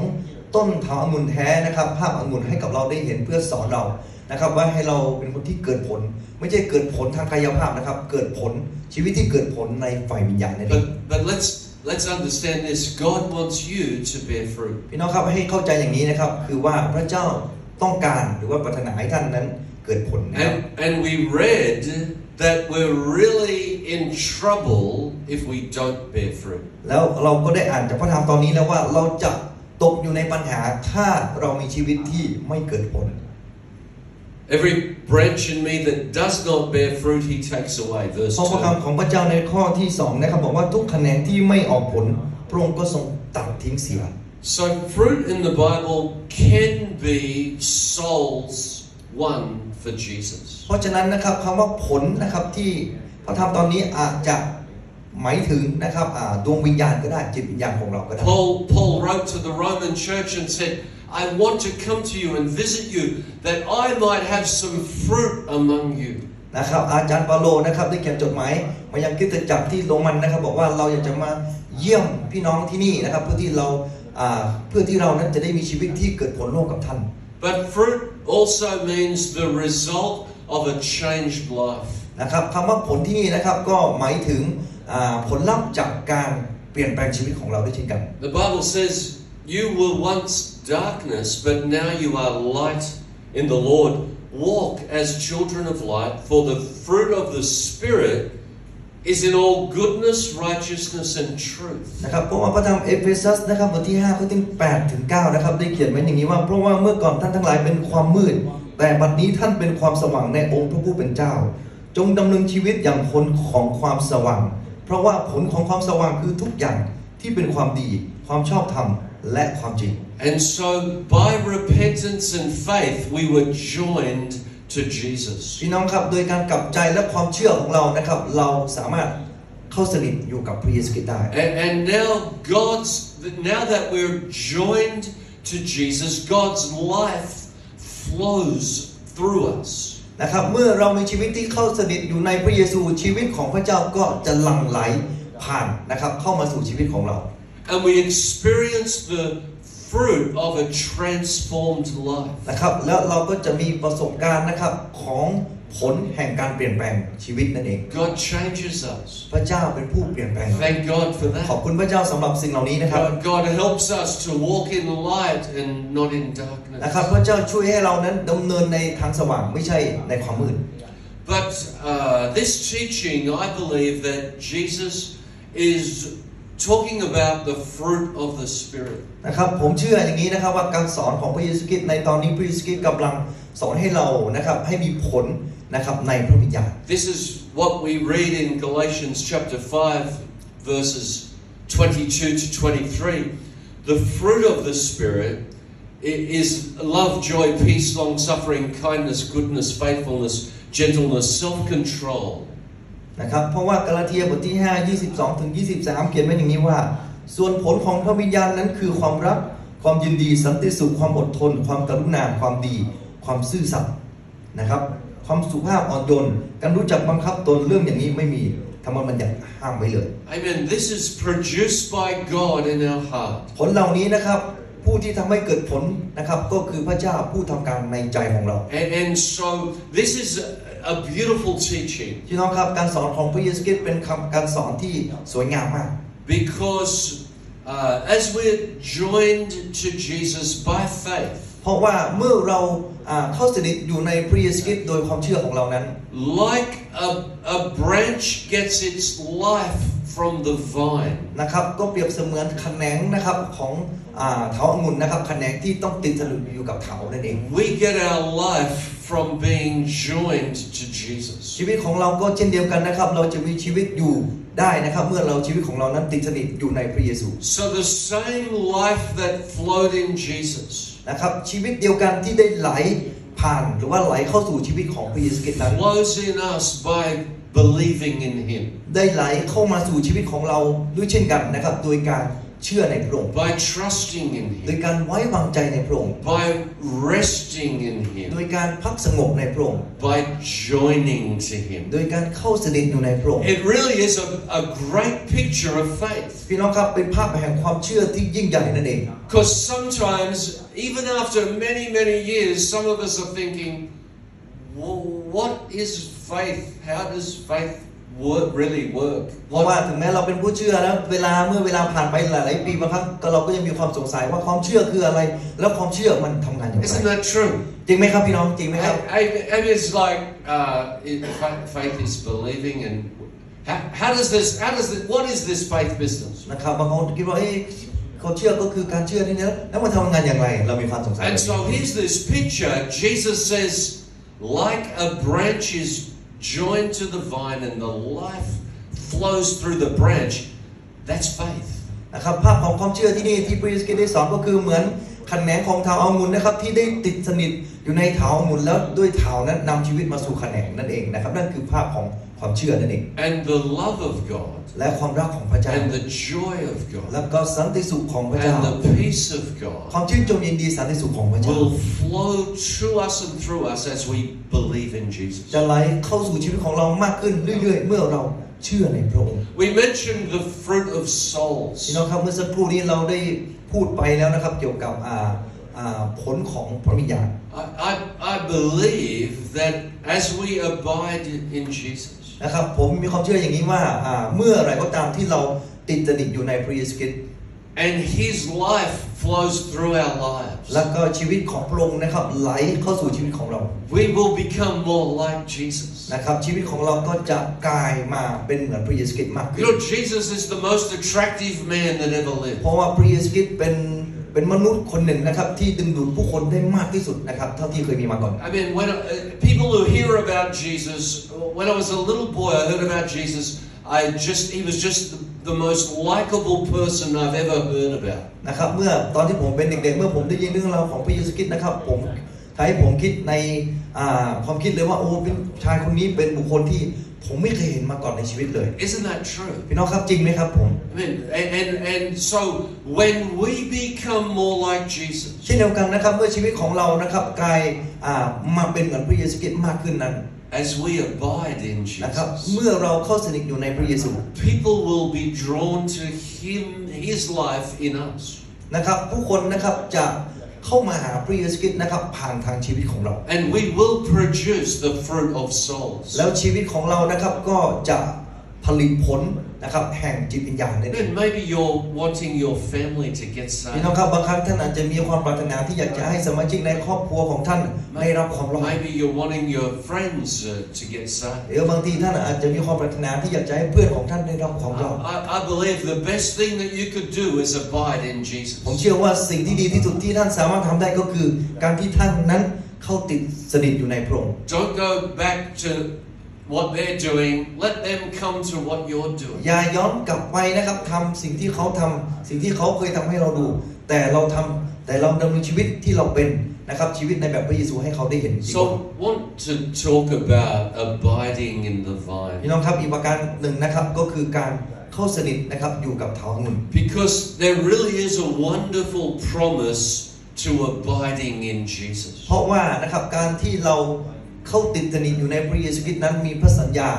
ต้นเถาองุ่นแท้นะครับภาพองุ่นให้กับเราได้เห็นเพื่อสอนเรานะครับว่าให้เราเป็นคนที่เกิดผลไม่ใช่เกิดผลทางกายภาพนะครับเกิดผลชีวิตที่เกิดผลในฝ่ายวิญญาณนั่นเอง But let's understand this. God wants you to bear fruit. พี่น้องครับให้เข้าใจอย่างนี้นะครับคือว่าพระเจ้าต้องการหรือว่าปรารถนาให้ท่านนั้นเกิดผลนะครับ And we read that we're really in trouble if we don't bear fruit. แล้วเราก็ได้อ่านจากพระธรรมตอนนี้แล้วว่าเราจะตกอยู่ในปัญหาถ้าเรามีชีวิตที่ไม่เกิดผล Every branch in me that does not bear fruit, he takes away. Verse เพราะพระคำของพระเจ้าในข้อที่2นะครับบอกว่าทุกแขนงที่ไม่ออกผลพระองค์ก็ทรงตัดทิ้งเสีย 2. So fruit in the Bible can be souls won for Jesus. เพราะฉะนั้นนะครับคำว่าผลนะครับที่พระธรรมตอนนี้อาจจะหมายถึงนะครับดวงวิญญาณก็ได้จิตวิญญาณของเราก็ได้ Paul wrote to the Roman church and said, I want to come to you and visit you that I might have some fruit among you. นะครับอาจารย์เปาโลนะครับได้เขียนจดหมายมายังคริสตจักรที่โรมันนะครับบอกว่าเราอยากจะมาเยี่ยมพี่น้องที่นี่นะครับเพื่อที่เรานั้นจะได้มีชีวิตที่เกิดผลร่วมกับท่าน But fruit also means the result of a changed life. นะครับคำว่าผลที่นี่นะครับก็หมายถึงผลลัพธ์จากการเปลี่ยนแปลงชีวิตของเราด้วยเช่นกัน The Bible says you were once darkness, but now you are light in the Lord. Walk as children of light, for the fruit of the Spirit is in all goodness, righteousness, and truth. นะครับเพราะว่าพระธรรมเอเฟซัสนะครับบทที่5ข้อที่8ถึง9นะครับได้เขียนไว้อย่างนี้ว่าเพราะว่าเมื่อก่อนท่านทั้งหลายเป็นความมืดแต่บัดนี้ท่านเป็นความสว่างในองค์พระผู้เป็นเจ้าจงดำเนินชีวิตอย่างผลของความสว่างเพราะว่าผลของความสว่างคือทุกอย่างที่เป็นความดีความชอบธรรมและความจริง And so by repentance and faith we were joined to Jesus. พี่น้องครับโดยการกลับใจและความเชื่อของเรานะครับเราสามารถเข้าสนิทอยู่กับพระเยซูคริสต์ได้ And now that we're joined to Jesus, God's life flows through us. นะครับเมื่อเรามีชีวิตที่เข้าสนิทอยู่ในพระเยซูชีวิตของพระเจ้าก็จะหลั่งไหลผ่านนะครับเข้ามาสู่ชีวิตของเรา And we experience the fruit of a transformed life. นะครับแล้วเราก็จะมีประสบการณ์นะครับของผลแห่งการเปลี่ยนแปลงชีวิตนั่นเอง God changes us. พระเจ้าเป็นผู้เปลี่ยนแปลง Thank God for ขอบ that. คุณพระเจ้าสำหรับสิ่งเหล่านี้นะครับ God helps us to walk in light and not in darkness. นะครับพระเจ้าช่วยให้เรานั้นดำเนินในทางสว่างไม่ใช่ในความมืด But this teaching, I believe that Jesus is talking about the fruit of the Spirit. นะครับผมเชื่ออย่างนี้นะครับว่าการสอนของพระเยซูคริสต์ในตอนนี้พระเยซูคริสต์กำลังสอนให้เรานะครับให้มีผลนะครับในพระวิญญาณ This is what we read in Galatians chapter 5 verses 22 to 23. The fruit of the Spirit is love, joy, peace, long-suffering, kindness, goodness, faithfulness, gentleness, self-control. นะครับเพราะว่ากาลาเทียบทที่5 22ถึง23เขียนไว้อย่างนี้ว่าส่วนผลของพระวิญญาณนั้นคือความรักความยินดีสันติสุขความอดทนความกรุณาความดีความซื่อสัตย์นะครับความสุภาพอ่อนโยนการรู้จักบังคับตนเรื่องอย่างนี้ไม่มี ธรรมบัญญัติห้ามไว้เลย Amen. This is produced by God in our heart. ผลเหล่านี้นะครับผู้ที่ทำให้เกิดผลนะครับก็คือพระเจ้าผู้ทำการในใจของเรา And so this is a beautiful teaching พี่น้องครับการสอนของพระเยซูคริสต์เป็นการสอนที่สวยงามมาก because as we're joined to Jesus by faith, เพราะว่าเมื่อเราเข้าสนิทอยู่ในพระเยซูคริสต์โดยความเชื่อของเรานั้น like a branch gets its life from the vine, นะครับก็เปรียบเสมือนแขนงนะครับของเถาองุ่นนะครับแขนงที่ต้องติดสนิทอยู่กับเถานั่นเอง we get our life from being joined to Jesus. ชีวิตของเราก็เช่นเดียวกันนะครับเราจะมีชีวิตอยู่ได้นะครับเมื่อเราชีวิตของเรานั้นติดสนิทอยู่ในพระเยซู So the same life that flowed in Jesus นะครับชีวิตเดียวกันที่ได้ไหลผ่านหรือว่าไหลเข้าสู่ชีวิตของพระเยซูคริสต์นั้น flows in us by believing in Him, ได้ไหลเข้ามาสู่ชีวิตของเราด้วยเช่นกันนะครับโดยการเชื่อในพระองค์ by trusting in โดย Him, การไว้วางใจในพระองค์ by resting in โด Him, ยการพักสงบในพระองค์ by joining to Him. โดยการเข้าสนิทอยู่ในพระองค์ It really is a great picture of faith. พี่น้องครับเป็นภาพแห่งความเชื่อที่ยิ่งใหญ่นั่นเอง Because sometimes, even after many, many years, some of us are thinking, well, what is faith? How does faith really work? เพราะว่าถึงแม้เราเป็นผู้เชื่อแล้วเมื่อเวลาผ่านไปหลายปีบางครั้งเราก็ยังมีความสงสัยว่าความเชื่อคืออะไรแล้วความเชื่อมันทำงานอย่างไร Isn't that true? จริงไหมครับพี่น้องจริงไหมครับ And it's like faith is believing, and how does this? What is this faith business? นะครับบางคนคิดว่าความเชื่อก็คือการเชื่อนี่นะแล้วมันทำงานอย่างไรเรามีความสงสัย And so here's this picture. Jesus says, like a branch is joined to the vine and the life flows through the branch. That's faith. นะครับภาพของความเชื่อที่นี่ที่พระเยซูคริสต์ได้สอนก็คือเหมือนแขนงของเถาองุ่นนะครับที่ได้ติดสนิทอยู่ในเถาองุ่นแล้วด้วยเถานั้นนำชีวิตมาสู่แขนงนั่นเองนะครับนั่นคือภาพของความเชื่อนั่นเอง And the love of God, และความรักของพระเจ้า and the joy of God, แล้วก็สันติสุขของพระเจ้า and the peace of God ความชื่นชมยินดีสันติสุขของพระเจ้า will flow to us and through us as we believe in Jesus. จะไหลเข้าสู่ชีวิตของเรามากขึ้นเรื่อยๆเมื่อเราเชื่อในพระองค์ We mentioned the fruit of souls. พี่น้องครับเมื่อสักครู่นี้เราได้พูดไปแล้วนะครับเกี่ยวกับผลของพระวิญญาณ I believe that as we abide in Jesus, นะครับผมมีความเชื่ออย่างนี้ว่าเมื่อไรก็ตามที่เราติดสนิทอยู่ในพระเยซูคริสต์ and His life flows through our lives, แล้วก็ชีวิตของพระองค์นะครับไหลเข้าสู่ชีวิตของเรา we will become more like Jesus. นะครับชีวิตของเราก็จะกลายมาเป็นเหมือนพระเยซูคริสต์มากขึ้น You know, Jesus is the most attractive man that ever lived. เพราะว่าพระเยซูคริสต์เป็นมนุษย์คนหนึ่งนะครับที่ดึงดูดผู้คนได้มากที่สุดนะครับเท่าที่เคยมีมาก่อน I mean, when people who hear about Jesus, when I was a little boy, I heard about Jesus. He was just the most likable person I've ever heard about. นะครับเมื่อตอนที่ผมเป็นเด็กๆเมื่อผมได้ยินเรื่องราวของพระเยซูคริสต์นะครับผมให้ผมคิดในความคิดเลยว่าโอ้เป็นชายคนนี้เป็นบุคคลที่ผมไม่เคยเห็นมาก่อนในชีวิตเลย Isn't that true? พี่น้องครับจริงไหมครับผม I mean, and so when we become more like Jesus, เช่นเดียวกันนะครับเมื่อชีวิตของเรานะครับกลายมาเป็นเหมือนพระเยซูคริสต์มากขึ้นนั้น as we abide in นะครับ Jesus, เมื่อเราเข้าสนิทอยู่ในพระเยซู people will be drawn to His life in us. นะครับผู้คนนะครับจะเข้ามาหาพระเยซูคริสต์นะครับผ่านทางชีวิตของเรา And we will produce the fruit of souls. แล้วชีวิตของเรานะครับก็จะผลิตผลนะครับแห่งจิตวิญญาณนั่นเอง And maybe you're wanting your family to get พี่น้อง saved. ครับบางครั้งท่านอาจจะมีความปรารถนาที่อยากจะให้สมาชิกในครอบครัวของท่านได้รับความรอด Maybe you're wanting your friends to get saved. หรือบางทีท่านอาจจะมีความปรารถนาที่อยากจะให้เพื่อนของท่านได้รับความรอด I believe the best thing that you could do is abide in Jesus. ผมเชื่อว่าสิ่งที่ดีที่สุดที่ท่านสามารถทำได้ก็คือการที่ท่านนั้นเข้าติดสนิทอยู่ในพระองค์ Don't go back to what they're doing. Let them come to what you're doing. อย่าย้อนกลับไปนะครับทำสิ่งที่เขาทำสิ่งที่เขาเคยทำให้เราดูแต่เราดำเนินชีวิตที่เราเป็นนะครับชีวิตในแบบพระเยซูให้เขาได้เห็นดีกว่า So want to talk about abiding in the vine. พี่น้องครับอีกประการหนึ่งนะครับก็คือการเข้าสนิทนะครับอยู่กับเถาองุ่น Because there really is a wonderful promise to abiding in Jesus. เพราะว่านะครับการที่เราเข้าติดสนิทอยู่ในพระเยซูคริสต์นั้นมีพระสัญญา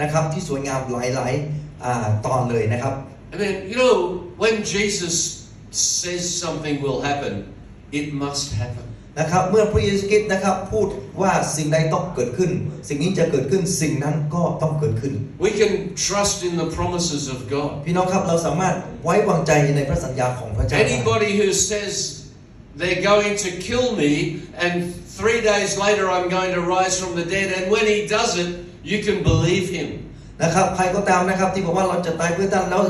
นะครับที่สวยงามหลายๆตอนเลยนะครับ I mean, you know, when Jesus says something will happen, it must happen. นะครับเมื่อพระเยซูคริสต์นะครับพูดว่าสิ่งใดต้องเกิดขึ้นสิ่งนี้จะเกิดขึ้นสิ่งนั้นก็ต้องเกิดขึ้น We can trust in the promises of God. พี่น้องครับเราสามารถไว้วางใจในพระสัญญาของพระเจ้า Anybody who says they're going to kill me and 3 days later I'm going to rise from the dead, and when he does it, you can believe him. นะครับใครก็ตามนะครับที่บอกว่าเราจะตายเพื่อท่านแล้ว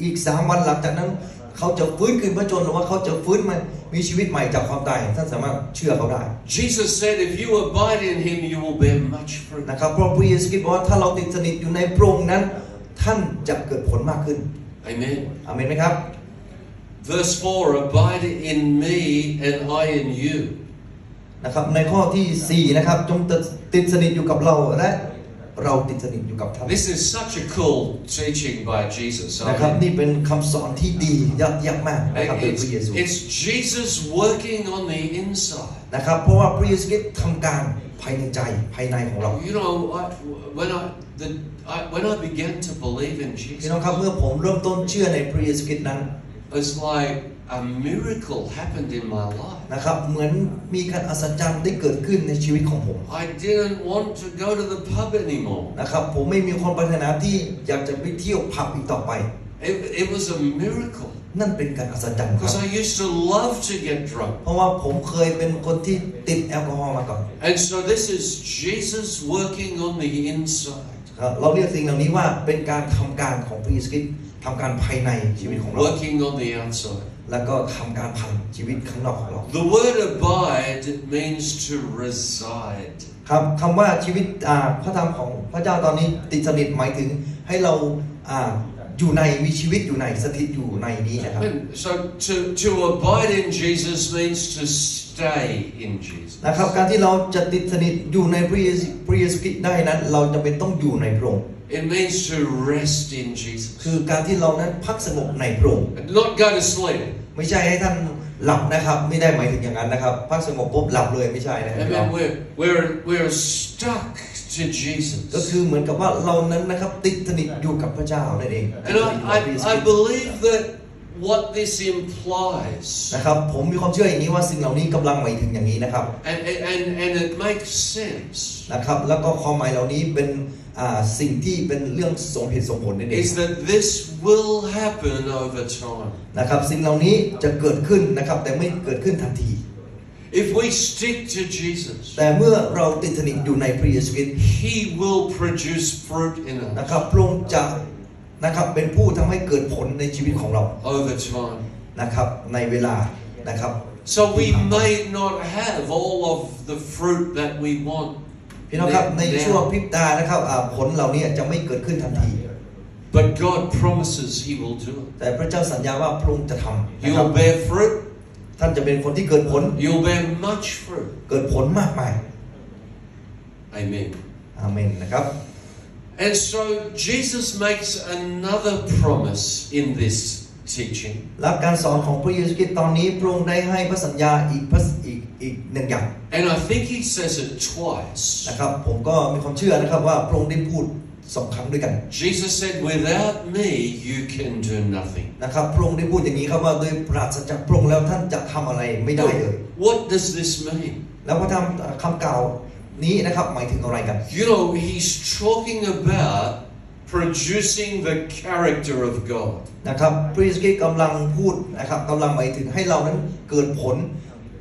อีก3 วันหลังจากนั้นเขาจะฟื้นคืนพระชนม์หรือว่าเขาจะฟื้นมามีชีวิตใหม่จากความตายท่านสามารถเชื่อเขาได้ Jesus said, if you abide in him, you will bear much fruit. นะครับเพราะพระเยซูคริสต์บอกว่าถ้าเราติดสนิทอยู่ในพระองค์นั้นท่านจะเกิดผลมากขึ้น Amen. อาเมนไหมครับ Verse 4, abide in me and I in you. นะครับในข้อที่4นะครับจงติดสนิทอยู่กับเราและเราติดสนิทอยู่กับท่าน This is such a cool teaching by Jesus. นะครับนี่ Amen. เป็นคำสอนที่ดียอดเยี่ยมมากนะครับโดยพระเยซู It's Jesus working on the inside. นะครับเพราะว่าพระเยซูคริสต์ทำการภายในใจภายในของเรา You know, when I began to believe in พี่น้อง Jesus, ครับเมื่อผมเริ่มต้นเชื่อในพระเยซูคริสต์นั้น it's like a miracle happened in my life. นะครับเหมือนมีการอัศจรรย์ได้เกิดขึ้นในชีวิตของผม I didn't want to go to the pub anymore. นะครับผมไม่มีความปรารถนาที่อยากจะไปเที่ยวผับอีกต่อไป It was a miracle นั่นเป็นการอัศจรรย์ครับ because I used to love to get drunk. เพราะว่าผมเคยเป็นคนที่ติดแอลกอฮอล์มาก่อน And so this is Jesus working on the inside, ครับเราเรียกสิ่งเหล่านี้ว่าเป็นการทำการของพระเยซูคริสต์ทำการภายในชีวิตของเรา working on the outside. แล้วก็ทำการผ่านชีวิตข้างนอกของเรา The word abide means to reside. ครับคำว่าชีวิตพระธรรมของพระเจ้าตอนนี้ติดสนิทหมายถึงให้เราอยู่ในมีชีวิตอยู่ในสถิตอยู่ในนี้นะครับ So to abide in Jesus means to stay in Jesus. นะครับการที่เราจะติดสนิทอยู่ในพระเยซูคริสต์ได้นั้นเราจำเป็นต้องอยู่ในพระองค์ It means to rest in คือ Jesus. การที่เรานั้นพักสงบในพระองค์ Not go to sleep. ไม่ใช่ให้ท่านหลับนะครับไม่ได้หมายถึงอย่างนั้นนะครับพักสงบปุ๊บหลับเลยไม่ใช่นะค I รับ mean, we're stuck to ก็ Jesus. คือเหมือนกับว่าเรานั้นนะครับติดสนิทอยู่กับพระเจ้านั่นเอง And I believe that what this implies, นะครับผมมีความเชื่ออย่างนี้ว่าสิ่งเหล่านี้กำลังหมายถึงอย่างนี้นะครับ and it makes sense, นะครับแล้วก็ความหมายเหล่านี้เป็นสิ่งที่เป็นเรื่องสมเหตุสมผลนั่นเอง is that this will happen over time. นะครับสิ่งเหล่านี้จะเกิดขึ้นนะครับแต่ไม่เกิดขึ้นทันที If we stick to Jesus, แต่เมื่อเราติดสนิทอยู่ในพระเยซูคริสต์ He will produce fruit in นะ us ครับพระองค์จะนะครับเป็นผู้ทำให้เกิดผลในชีวิตของเรา over time. นะครับในเวลานะครับ So we may not have all of the fruit that we want พี่น้องครับในช่วง now, พริบตานะครับผลเหล่านี้จะไม่เกิดขึ้นทันที but God promises He will do it. แต่พระเจ้าสัญญาว่าพระองค์จะทำนะครับ You'll bear fruit. ท่านจะเป็นคนที่เกิดผล You'll bear much fruit. เกิดผลมากมาย Amen. อาเมนนะครับ And so Jesus makes another promise in this teaching. และการสอนของพระเยซูคริสต์ตอนนี้พระองค์ได้ให้พระสัญญาอีกหนึ่งอย่าง And I think He says it twice. นะครับผมก็มีความเชื่อนะครับว่าพระองค์ได้พูด2 ครั้งด้วยกัน Jesus said, without me, you can do nothing. นะครับพระองค์ได้พูดอย่างนี้ครับว่าโดยปราศจากพระองค์แล้วท่านจะทำอะไรไม่ได้เลย What does this mean? แล้วพระธรรมคำกล่าวนี้นะครับหมายถึงอะไรกัน You know, He's talking about producing the character of God. นะครับพระเยซูคริสต์กำลังพูดนะครับกำลังหมายถึงให้เรานั้นเกิดผล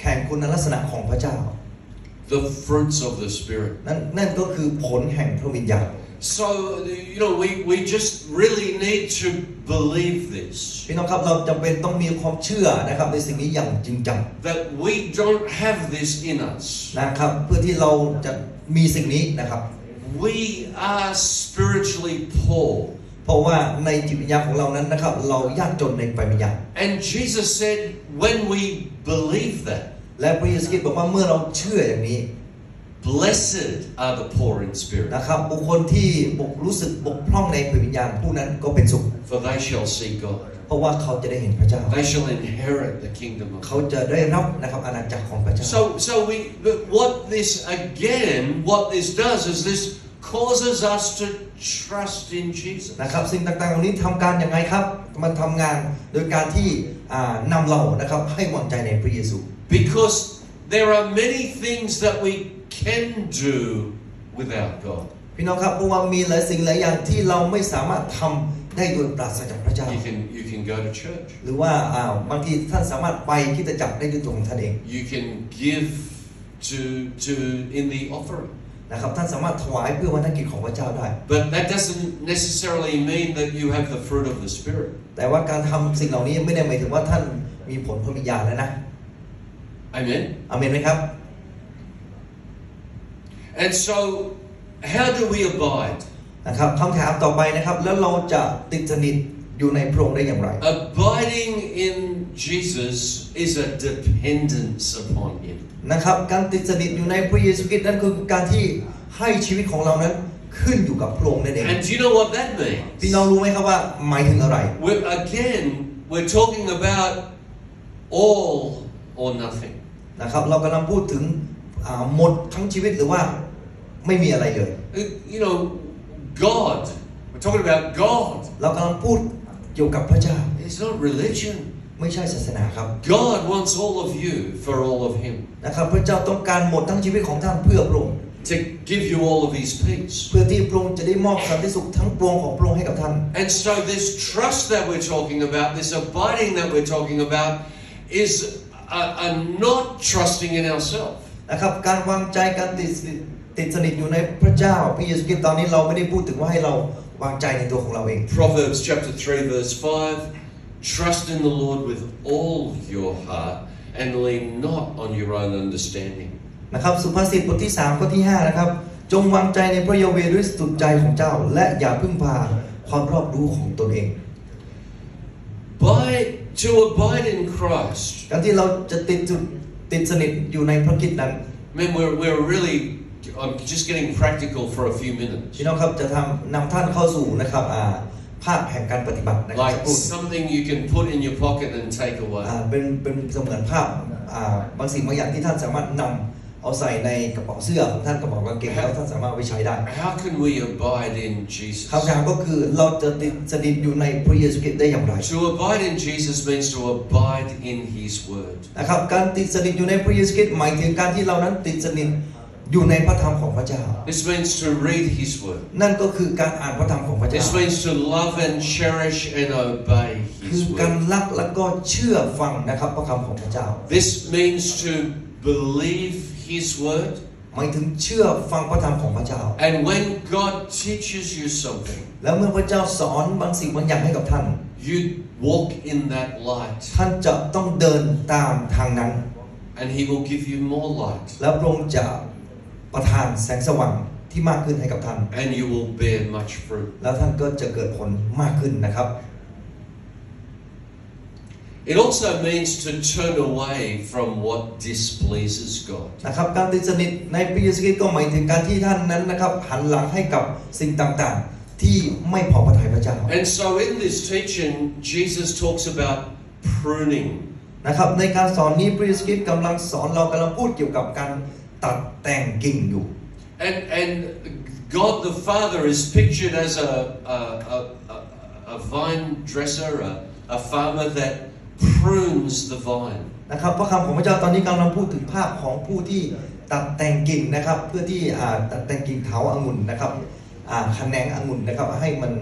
แข่งคุณลักษณะของพระเจ้า The fruits of the Spirit. นั่นก็คือผลแห่งพระวิญญาณ So, you know, we just really need to believe this. พี่น้องครับเราจำเป็นต้องมีความเชื่อนะครับในสิ่งนี้อย่างจริงจัง That we don't have this in us. นะครับเพื่อที่เราจะมีสิ่งนี้นะครับ We are spiritually poor. เพราะว่าในจิตวิญญาณของเรานั้นนะครับเรายากจนในฝ่ายวิญญาณ And Jesus said, when we believe that, และพระเยซูคริสต์บอกว่าเมื่อเราเชื่ออย่างนี้ blessed are the poor in spirit, นะครับบุคคลที่รู้สึกบกพร่องในฝ่ายวิญญาณผู้นั้นก็เป็นสุข for they shall see God. เพราะว่าเขาจะได้เห็นพระเจ้า They shall inherit the kingdom of เขา God. จะได้รับนะครับอาณาจักรของพระเจ้า So but what this does is this causes us to trust in Jesus. นะครับสิ่งต่างๆเหล่านี้ทำการยังไงครับมันทำงานโดยการที่นำเรานะครับให้วางใจในพระเยซู Because there are many things that we can do without God. พี่น้องครับเพราะว่ามีหลายสิ่งหลายอย่างที่เราไม่สามารถทำได้โดยปราศจากพระเจ้า You can go to church. หรือว่าบางทีท่านสามารถไปคริสตจักรได้ด้วยตัวของท่านเอง You can give to in the offering. นะครับท่านสามารถถวายเพื่อวันกิจของพระเจ้าได้ But that doesn't necessarily mean that you have the fruit of the Spirit. แต่ว่าการทำสิ่งเหล่านี้ไม่ได้หมายถึงว่าท่านมีผลพระวิญญาณแล้วนะ Amen. อาเมนไหมครับ And so, how do we abide? นะครับคำถามต่อไปนะครับแล้วเราจะติดสนิทอยู่ในพระองค์ได้อย่างไร Abiding in Jesus is a dependence upon Him. นะครับการติดสนิทอยู่ในพระเยซูคริสต์นั่นคือการที่ให้ชีวิตของเรานั้นขึ้นอยู่กับพระองค์นั่นเอง And do you know what that means? พี่น้องรู้ไหมครับว่าหมายถึงอะไร We're talking about all or nothing. นะครับเรากำลังพูดถึงหมดทั้งชีวิตหรือว่าไม่มีอะไรเลย You know, God. We're talking about God. เรากำลังพูดเกี่ยวกับพระเจ้า It's not religion. ไม่ใช่ศาสนาครับ God wants all of you for all of Him. นะครับพระเจ้าต้องการหมดทั้งชีวิตของท่านเพื่อพระองค์ To give you all of His peace. เพื่อที่พระองค์จะได้มอบสันติสุขทั้งปวงของพระองค์ให้กับท่าน And so this trust that we're talking about, this abiding that we're talking about, is a not trusting in ourselves. นะครับการวางใจการติดสนิทอยู่ในพระเจ้าพระเยซูคริสต์ตอนนี้เราไม่ได้พูดถึงว่าให้เราวางใจในตัวของเราเอง Proverbs chapter 3 verse 5, trust in the Lord with all your heart and lean not on your own understanding. นะครับสุภาษิตบทที่3ข้อที่5นะครับจงวางใจในพระยาเวห์ด้วยสุดใจของเจ้าและอย่าพึ่งพาความรอบรู้ของตนเอง To abide in Christ, การที่เราจะติดสนิทอยู่ในพระคริสต์นั้น man, we're really, I'm just getting practical for a few minutes. พี่น้องครับจะนำท่านเข้าสู่นะครับภาคแห่งการปฏิบัตินะครับ Like something you can put in your pocket and take away. เป็นเสมือนภาพบางสิ่งบางอย่างที่ท่านสามารถนำเอาใส่ในกระเป๋าเสื้อของท่านกระเป๋ากางเกงแล้วท่านสามารถไปใช้ได้ How can we abide in Jesus? คำถามก็คือเราจะติดสนิทอยู่ในพระเยซูคริสต์ได้อย่างไร To abide in Jesus means to abide in His Word. นะครับการติดสนิทอยู่ในพระเยซูคริสต์หมายถึงการที่เรานั้นติดสนิทอยู่ในพระธรรมของพระเจ้า This means to read His Word. นั่นก็คือการอ่านพระธรรมของพระเจ้า This means to love and cherish and obey คือ His การ Word. รักและก็เชื่อฟังนะครับพระคำของพระเจ้า This means to believe His Word. หมายถึงเชื่อฟังพระธรรมของพระเจ้า And when God teaches you something, แล้วเมื่อพระเจ้าสอนบางสิ่งบางอย่างให้กับท่าน you walk in that light. ท่านจะต้องเดินตามทางนั้น And He will give you more light. แล้วพระองค์จะประทานแสงสว่างที่มากขึ้นให้กับท่าน And you will bear much fruit. แล้วท่านก็จะเกิดผลมากขึ้นนะครับ It also means to turn away from what displeases God. นะครับการติดสนิทในพระเยซูคริสต์ก็หมายถึงการที่ท่านนั้นนะครับหันหลังให้กับสิ่งต่างๆที่ไม่พอพระทัยพระเจ้า And so in this teaching, Jesus talks about pruning. นะครับในการสอนนี้พระเยซูคริสต์กำลังสอนเรากำลังพูดเกี่ยวกับการตัดแต่งกิ่งอยู่ And God the Father is pictured as a vine dresser, a farmer that prunes the vine. นะครับพระคำของพระเจ้าตอนนี้กำลังพูดถึงภาพของผู้ที่ตัดแต่งกิ่งนะครับเพื่อที่ตัดแต่งกิ่งเถาองุ่นนะครับแขนงองุ่นนะครับให้มัน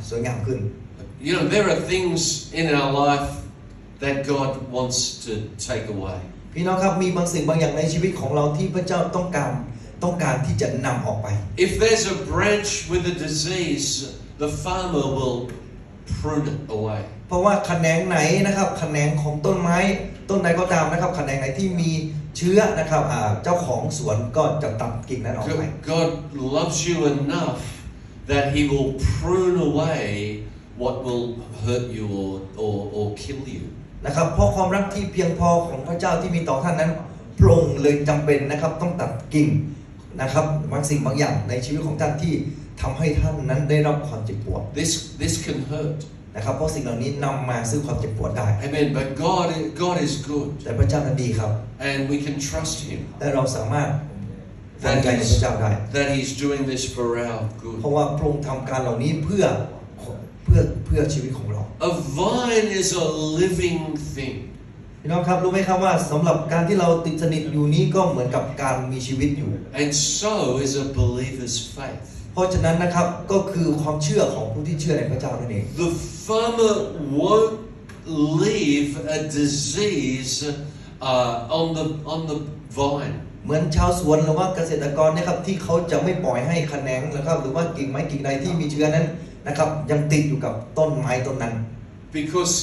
สวยงามขึ้น You know, there are things in our life that God wants to take away. พี่น้องครับมีบางสิ่งบางอย่างในชีวิตของเราที่พระเจ้าต้องการที่จะนำออกไป If there's a branch with a disease, the farmer will prune it away. เพราะว่าแขนงไหนนะครับแขนงของต้นไม้ต้นใดก็ตามนะครับแขนงไหนที่มีเชื้อนะครับเจ้าของสวนก็จะตัดกิ่งนั้นออกไป God loves you enough that He will prune away what will hurt you or kill you. นะครับเพราะความรักที่เพียงพอของพระเจ้าที่มีต่อท่านนั้นพระองค์เลยจำเป็นนะครับต้องตัดกิ่งนะครับบางสิ่งบางอย่างในชีวิตของท่านที่ทำให้ท่านนั้นได้รับความเจ็บปวด This can hurt. นะครับเพราะสิ่งเหล่านี้นำมาซึ่งความเจ็บปวดได้ Amen. But God is good. แต่พระเจ้านั้นดีครับ And we can trust Him. และเราสามารถ วางใจในพระเจ้าได้ that He's doing this for our เพราะ good. ว่าพระองค์ทำการเหล่านี้เพื่อชีวิตของเรา A vine is a living thing. พี่น้องครับรู้ไหมครับว่าสำหรับการที่เราติดสนิทอยู่นี้ก็เหมือนกับการมีชีวิตอยู่ And so is a believer's faith. เพราะฉะนั้นนะครับก็คือความเชื่อของผู้ที่เชื่อในพระเจ้านั่นเอง The farmer won't leave a disease on the vine. เหมือนชาวสวนหรือว่าเกษตรกรนะครับที่เขาจะไม่ปล่อยให้แขนงนะครับหรือว่ากิ่งไม้กิ่งใดที่มีเชื้อนั้นนะครับยังติดอยู่กับต้นไม้ต้นนั้น Because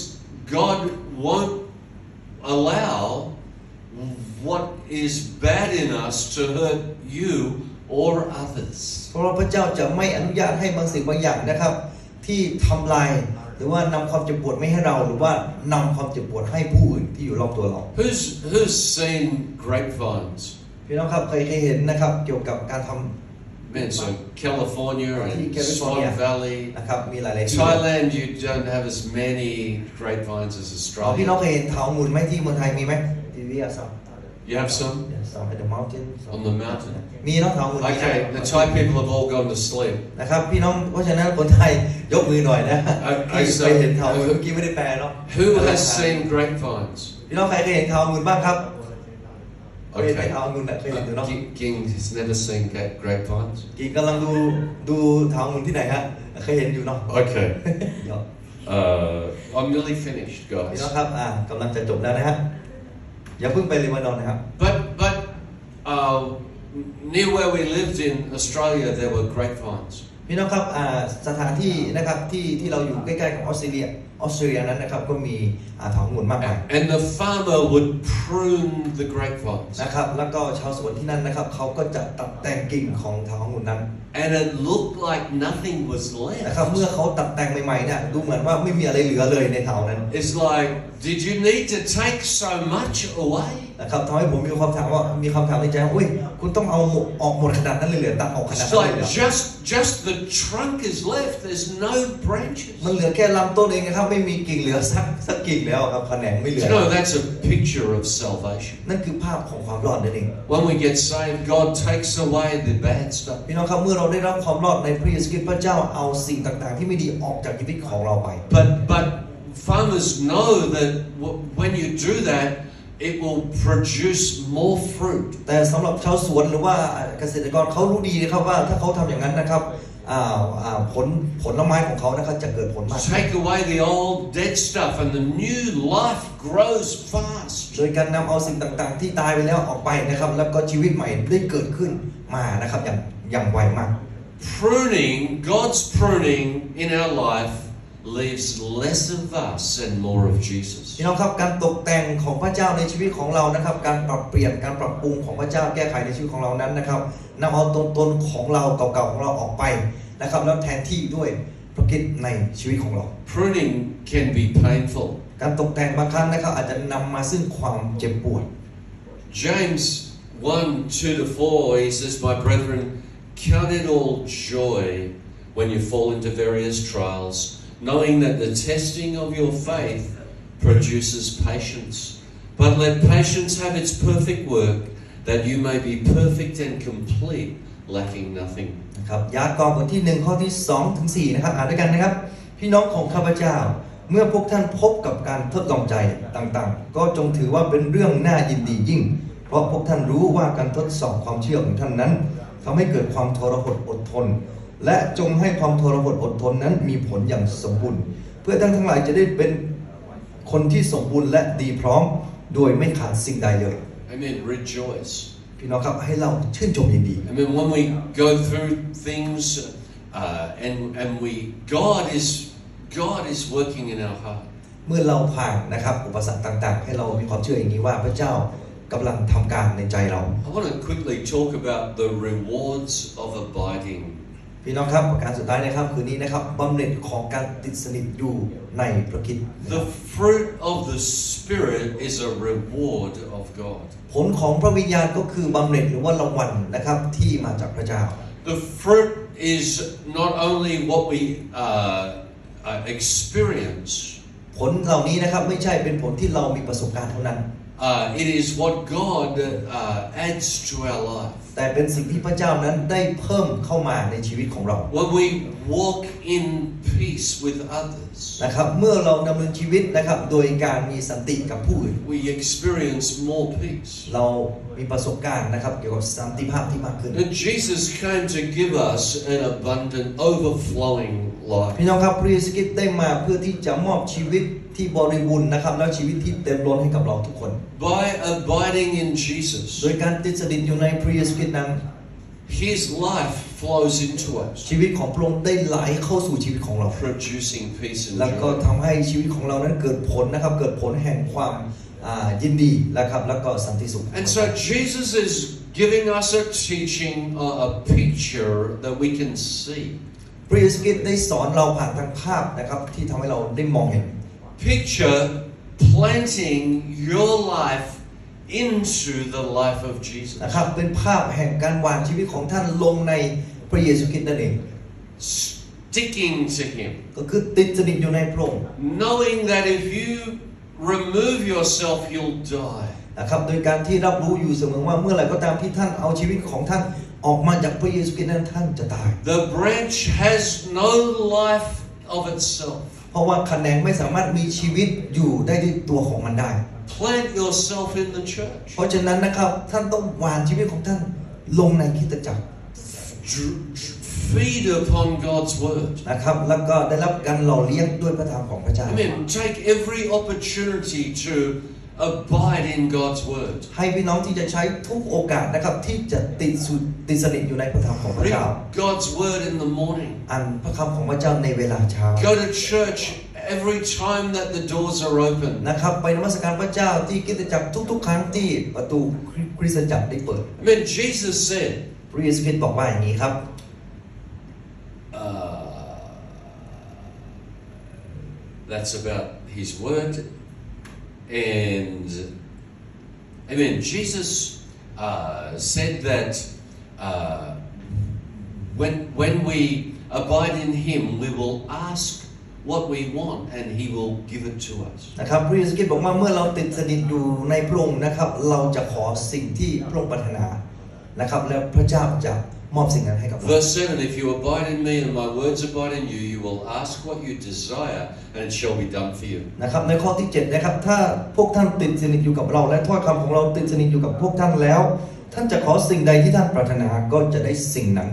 God won't allow what is bad in us to hurt you or others. เพราะว่าพระเจ้าจะไม่อนุญาตให้บางสิ่งบางอย่างนะครับที่ทำลายหรือว่านำความเจ็บปวดไม่ให้เราหรือว่านำความเจ็บปวดให้ผู้อื่นที่อยู่รอบตัวเรา Who's seen grapevines? พี่น้องครับเคยเห็นนะครับเกี่ยวกับการทำ Man, so California and California. Swan Valley. นะครับมีหลายๆที่ Thailand, you don't have as many grapevines as พี่น้อง Australia. เคยเห็นเถาหมุนไหมที่เมืองไทยมีไหมที่วิทยาศาสตร์ You have some? some at the mountain On the mountain. มีน้องเถาหมุน Okay, the Thai people have all gone to sleep. นะครับพี่น้องเพราะฉะนั้นคนไทยยกมือหน่อยนะ I ที่เคยเห็นเถาหมุนเมื่อกี้ไม่ได้แปลเนาะ Who has seen grapevines? พี่น้องใครเคยเห็นเถาหมุนบ้างครับเคยเห็น Okay. เถาหมุนเคยเห็นอยู่เนาะ Ging has never seen grapevines. กี่กำลังดูเถาหมุนที่ไหนฮะเคยเห็นอยู่เนาะ Okay. เดี๋ยว I'm nearly finished, พี่ guys. น้องครับกำลังจะจบแล้วนะฮะอย่าเพิ่งไปเลบานอนนะครับ But near where we lived in Australia, there were grapevines. พี่น้องครับสถานที่นะครับที่เราอยู่ใกล้ๆกับออสเตรเลียนั้นนะครับก็มีเถาหมุนมากมาย And the farmer would prune the grapevines. นะครับแล้วก็ชาวสวนที่นั่นนะครับเขาก็จะตัดแต่งกิ่งของเถาหมุนนั้น And it looked like nothing was นะครับ left. เมื่อเขาตัดแต่งใหม่ๆเนี่ยดูเหมือนว่าไม่มีอะไรเหลือเลยในเถานั้น It's like, did you need to take so much away? นะครับทำให้ผมมีคำถามในใจว่าอุ้ยคุณต้องเอาออกหมดขนาดนั้นเลยเหรอตัดออกขนาด It's นั้นเลย like เหรอ just the trunk is left. There's no branches. มันเหลือแค่ลำต้นเองนะครับไม่มีกิ่งเหลือสักกิ่งแล้วครับแขนงไม่เหลื You อ know, that's a picture of salvation. นั่นคือภาพของความรอดนั่นเอง When we get saved, God takes away the bad stuff. พี่น้องครับเมื่อเราได้รับความรอดในพระเยซูคริสต์พระเจ้าเอาสิ่งต่างๆที่ไม่ดีออกจากชีวิตของเราไป But farmers know that when you do that, it will produce more fruit. แต่สำหรับชาวสวนหรือว่าเกษตรกรเขารู้ดีนะครับว่าถ้าเขาทำอย่างนั้นนะครับผลไม้ของเขานะครับจะเกิดผลมาก Take away the old dead stuff and the new life grows fast. โดยการนำเอาสิ่งต่างๆที่ตายไปแล้วออกไปนะครับแล้วก็ชีวิตใหม่ได้เกิดขึ้นมานะครับอย่างไวมาก Pruning, God's pruning in our life leaves less of us and more of Jesus. พี่น้องครับการตกแต่งของพระเจ้าในชีวิตของเรานะครับการปรับเปลี่ยนการปรับปรุงของพระเจ้าแก้ไขในชีวิตของเรานั้นนะครับนำเอาตนของเราเก่าๆของเราออกไปนะครับแล้วแทนที่ด้วยพระคริสต์ในชีวิตของเรา Pruning can be painful. การตกแต่งบางครั้งนะครับอาจจะนำมาซึ่งความเจ็บปวด James 1:2-4, he says, "My brethren, count it all joy when you fall into various trials, knowing that the testing of your faith produces patience. But let patience have its perfect work, that you may be perfect and complete, lacking nothing." นะครับยากอบบทที่1ข้อที่2ถึง4นะครับอ่านด้วยกันนะครับพี่น้องของข้าพเจ้าเมื่อพวกท่านพบกับการทดลองใจต่างๆก็จงถือว่าเป็นเรื่องน่ายินดียิ่งเพราะพวกท่านรู้ว่าการทดสอบความเชื่อของท่านนั้นทำให้เกิดความทรหดอดทนและจงให้ความทรหดอดทนนั้นมีผลอย่างสมบูรณ์เพื่อท่านทั้งหลายจะได้เป็นคนที่สมบูรณ์และดีพร้อมโดยไม่ขาดสิ่งใดเลย Amen. Rejoice. พี่น้องครับให้เราชื่นชมยินดี I mean, when we go through things, and God is working in our heart. เมื่อเราผ่านนะครับอุปสรรคต่างๆให้เรามีความเชื่ออย่างนี้ว่าพระเจ้ากำลังทำการในใจเรา I want to quickly talk about the rewards of abiding. พี่น้องครับประการสุดท้ายนะครับคืนนี้นะครับบำเหน็จของการติดสนิทอยู่ในพระคริสต์ The fruit of the Spirit is a reward of God. ผลของพระวิญญาณก็คือบำเหน็จหรือว่ารางวัลนะครับที่มาจากพระเจ้า The fruit is not only what we experience, ผลเหล่านี้นะครับไม่ใช่เป็นผลที่เรามีประสบการณ์เท่านั้น It is what God adds to our life. แต่เป็นสิ่งที่พระเจ้านั้นได้เพิ่มเข้ามาในชีวิตของเรา When we walk in peace with others, นะครับเมื่อเราดำเนินชีวิตนะครับโดยการมีสันติกับผู้อื่น we experience more peace. เรามีประสบการณ์นะครับเกี่ยวกับสันติภาพที่มากขึ้น And Jesus came to give us an abundant, overflowing life. พี่น้องครับพระเยซูคริสต์ได้มาเพื่อที่จะมอบชีวิตที่บริบูรณ์นะครับแล้วชีวิตที่เต็มล้นให้กับเราทุกคน By abiding in Jesus, โดยการติดสนิทอยู่ในพระเยซูคริสต์นั้น His life flows into us, ชีวิตของพระองค์ได้ไหลเข้าสู่ชีวิตของเรา producing peace and แล้วก็ joy. ทำให้ชีวิตของเรานั้นเกิดผลนะครับเกิดผลแห่งความยินดีนะครับแล้วก็สันติสุข And so Jesus is giving us a teaching, a picture that we can see. พระเยซูคริสต์ได้สอนเราผ่านทางภาพนะครับที่ทำให้เราได้มองเห็น Picture planting your life into the life of Jesus. นะครับเป็นภาพแห่งการวางชีวิตของท่านลงในพระเยซูคริสต์นั่นเอง Sticking to Him. ก็คือติดสนิทอยู่ในพระองค์ Knowing that if you remove yourself, you'll die. นะครับโดยการที่รับรู้อยู่เสมอว่าเมื่อไหร่ก็ตามที่ท่านเอาชีวิตของท่านออกมาจากพระเยซูคริสต์นั้นท่านจะตาย The branch has no life of itself. เพราะว่าแขนงไม่สามารถมีชีวิตอยู่ได้ด้วยตัวของมันได้ Plant yourself in the church. เพราะฉะนั้นนะครับท่านต้องวางชีวิตของท่านลงในคริสตจักร Feed upon God's word. นะครับแล้วก็ได้รับการหล่อเลี้ยงด้วยพระธรรมของพระเจ้า Amen. Take every opportunity to abide in God's word. ให้พี่น้องที่จะใช้ทุกโอกาสนะครับที่จะติดสนิทอยู่ในพระธรรมของพระเจ้า Read God's word in the morning. อ่านพระคำของพระเจ้าในเวลาเช้า Go to church every time that the doors are open. นะครับไปนมัสการพระเจ้าที่คริสตจักรทุกๆครั้งที่ประตูคริสตจักรได้เปิด Amen. Jesus said, พระเยซูคริสต์บอกว่าอย่างนี้ครับ that's about His word. And Amen. Jesus said that when we abide in Him, we will ask what we want, and He will give it to us. นะครับพระเยซูคริสต์บอกว่าเมื่อเราติดสนิทอยู่ในพระองค์นะครับเราจะขอสิ่งที่พระองค์ปรารถนานะครับแล้วพระเจ้าจะมอบสิ่งนั้นให้กับเรา Verse 7, if you abide in me and my words abide in you, you will ask what you desire, and it shall be done for you. นะครับในข้อที่7นะครับถ้าพวกท่านติดสนิทอยู่กับเราและถ้อยคำของเราติดสนิทอยู่กับพวกท่านแล้วท่านจะขอสิ่งใดที่ท่านปรารถนาก็จะได้สิ่งนั้น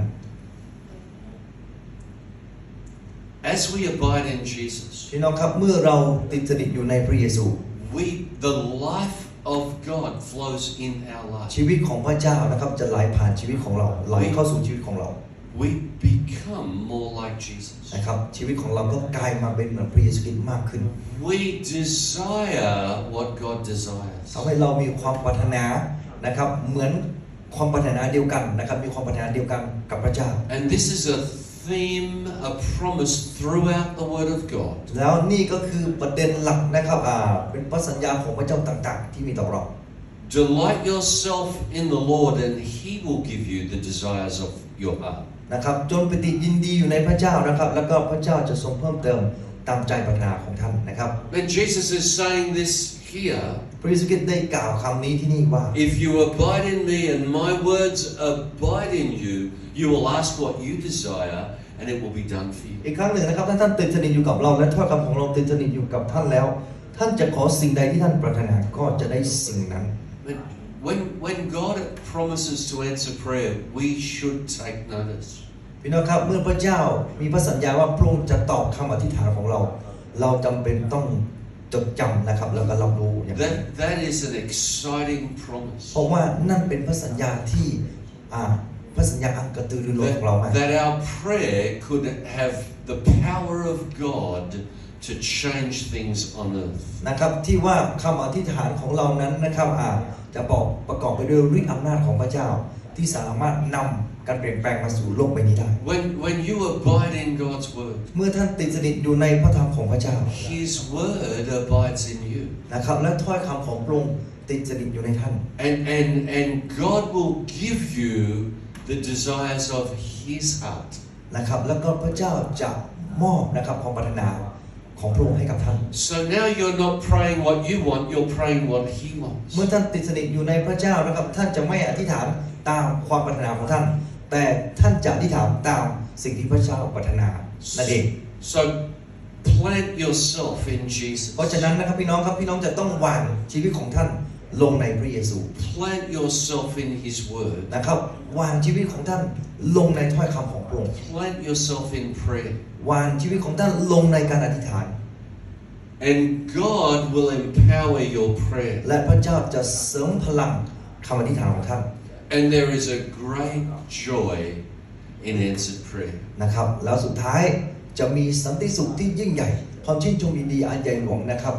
As we abide in Jesus, พี่น้องครับเมื่อเราติดสนิทอยู่ในพระเยซู the life of God flows in our life. ชีวิตของพระเจ้านะครับจะไหลผ่านชีวิตของเราไหลเข้าสู่ชีวิตของเรา We become more like Jesus. นะครับชีวิตของเราก็กลายมาเป็นเหมือนพระเยซูคริสต์มากขึ้น We desire what God desires. ทำให้เรามีความปรารถนานะครับเหมือนความปรารถนาเดียวกันนะครับมีความปรารถนาเดียวกันกับพระเจ้า And this is a theme, a promise throughout the Word of God. แล้วนี่ก็คือประเด็นหลักนะครับเป็นพระสัญญาของพระเจ้าต่างๆที่มีต่อเรา Delight yourself in the Lord, and He will give you the desires of your heart. นะครับจนปฏิยินดีอยู่ในพระเจ้านะครับแล้วก็พระเจ้าจะทรงเพิ่มเติมตามใจปรารถนาของท่านนะครับ And Jesus is saying this here. พระเยซูคริสต์ได้กล่าวคำนี้ที่นี่ว่า If you abide in me and my words abide in you, you will ask what you desire, and it will be done for you. อีกครั้งหนึ่งนะครับถ้าท่านติดสนิทอยู่กับเราและถ้อยคำของเราติดสนิทอยู่กับท่านแล้วท่านจะขอสิ่งใดที่ท่านปรารถนาก็จะได้สิ่งนั้น When God promises to answer prayer, we should take notice. พี่น้องครับเมื่อพระเจ้ามีพระสัญญาว่าพระองค์จะตอบคำอธิษฐานของเราเราจำเป็นต้องจดจำนะครับแล้วก็รับรู้อย่างนั้น That is an exciting promise. เพราะว่านั่นเป็นพระสัญญาที่พระสัญญาอันกระตือรือร้นของเรามาก That our prayer could have the power of God to change things on earth. นะครับที่ว่าคำอธิษฐานของเรานั้นนะครับจะประกอบไปด้วยฤทธิ์อำนาจของพระเจ้าที่สามารถนำการเปลี่ยนแปลงมาสู่โลกใบนี้ได้ When you abide in God's word, เมื่อท่านติดสนิทอยู่ในพระธรรมของพระเจ้า His word abides in you. นะครับและถ้อยคำของพระองค์ติดสนิทอยู่ในท่าน And God will give you the desires of His heart. นะครับแล้วก็พระเจ้าจะมอบนะครับความปรารถนา ของพระองค์ให้กับท่าน So now you're not praying what you want, you're praying what He เมื่อ wants. ท่านติดสนิทอยู่ในพระเจ้านะครับท่านจะไม่อธิษฐานตามความปรารถนาของท่านแต่ท่านจะอธิษฐานตามสิ่งที่พระเจ้าปรารถนานั่นเอง So plant yourself in Jesus. เพราะฉะนั้นนะครับพี่น้องครับพี่น้องจะต้องวางชีวิตของท่านลงในพระเยซู Plant yourself in His Word. นะครับวางชีวิตของท่านลงในถ้อยคำของพระองค์ Plant yourself in prayer. วางชีวิตของท่านลงในการอธิษฐาน And God will empower your prayer. และพระเจ้าจะเสริมพลังคำอธิษฐานของท่าน And there is a great joy in answered prayer. นะครับแล้วสุดท้ายจะมีสันติสุขที่ยิ่งใหญ่ความชื่นชมยินดีอันใหญ่หลวงนะครับ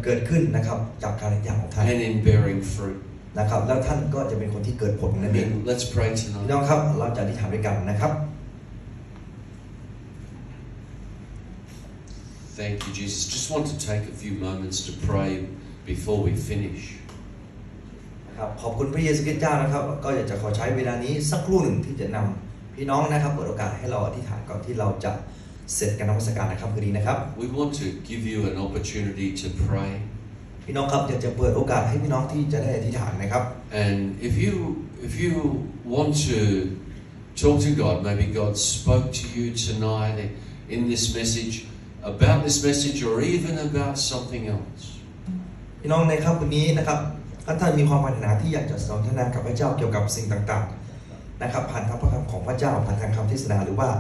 เกิดขึ้นนะครับจากการอธิษฐานของท่าน And in bearing fruit. นะครับแล้วท่านก็จะเป็นคนที่เกิดผลนั่นเอง Let's pray พี่น้ tonight. องครับเราจะอธิษฐานด้วยกันนะครับ Thank you, Jesus. Just want to take a few moments to pray before we finish. ครับขอบคุณพระเยซูคริสต์เจ้านะครับก็อยากจะขอใช้เวลานี้สักครู่หนึ่งที่จะนำพี่น้องนะครับเปิดโอกาสให้เราอธิษฐานก่อนที่เราจะเสร็จการนมัสการนะครับคืนนี้นะครับ We want to give you an opportunity to pray. พี่น้องครับอยากจะเปิดโอกาสให้พี่น้องที่จะได้อธิษฐานนะครับ And if you want to talk to God, maybe God spoke to you tonight in this message, about this message or even about something else. พี่น้องในค่ำวันนี้นะครับถ้าท่านมีความปรารถนาที่อยากจะสนทนากับพระเจ้าเกี่ยวกับสิ่งต่างๆนะครับผ่านทางพระคำของพระเจ้าผ่านทางคำเทศนาหรือว่า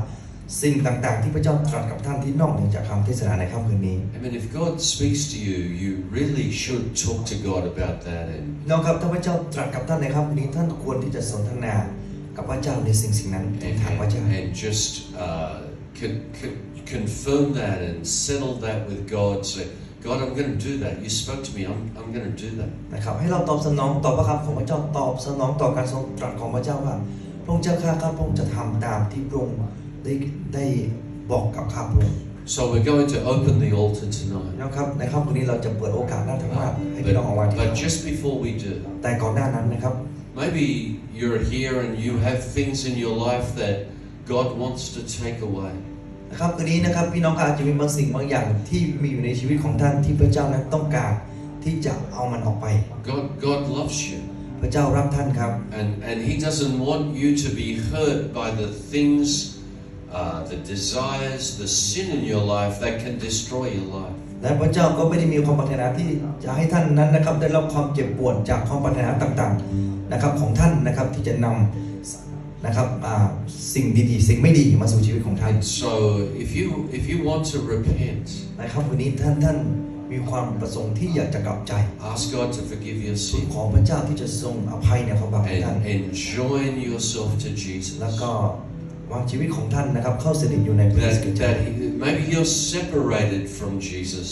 สิ่งต่างๆที่พระเจ้าตรัสกับท่านที่นอกเหนือจากคำเทศนาในค่ำคืนนี้ I mean, if God speaks to you, you really should talk to God about that. And พี่น้องครับถ้าพระเจ้าตรัสกับท่านในค่ำคืนนี้ท่านควรที่จะสนทนากับพระเจ้าในสิ่งนั้นทางพระเจ้า and just confirm that and settle that with God. Say, God, I'm going to do that. You spoke to me. I'm going to do that. นะครับให้เราตอบสนองต่อพระคำของพระเจ้าตอบสนองต่อการทรงตรัสของพระเจ้าว่าพระองค์เจ้าข้าพระองค์จะทำตามที่พระองค์ได้บอกกับข้าพระองค์ So we're going to open the altar tonight. นะครับในค่ำคืนนี้เราจะเปิดโอกาสหน้าธรรมะให้พี่น้องออกมาที่ But just before we do, แต่ก่อนหน้านั้นนะครับ maybe you're here and you have things in your life that God wants to take away. นะครับคืนนี้นะครับพี่น้องอาจจะมีบางสิ่งบางอย่างที่มีอยู่ในชีวิตของท่านที่พระเจ้านั้นต้องการที่จะเอามันออกไป God loves you. พระเจ้ารักท่านครับ And He doesn't want you to be hurt by the things, the desires, the sin in your life that can destroy your life. และพระเจ้าก็ไม่ได้มีความปรารถนาที่จะให้ท่านนั้นนะครับได้รับความเจ็บปวดจากความปรารถนาต่างๆนะครับของท่านนะครับที่จะนำนะครับสิ่งดีๆสิ่งไม่ดีมาสู่ชีวิตของท่าน So if you want to repent, นะครับวันนี้ท่านมีความประสงค์ที่อยากจะกลับใจ ask God to forgive your ทูล sin ขอพระเจ้าที่จะทรงอภัยในความบาปของท่าน and join yourself to Jesus. แล้วก็วางชีวิตของท่านนะครับเข้าสนิทอยู่ในพระเยซูคริสต์ Maybe you're separated from Jesus.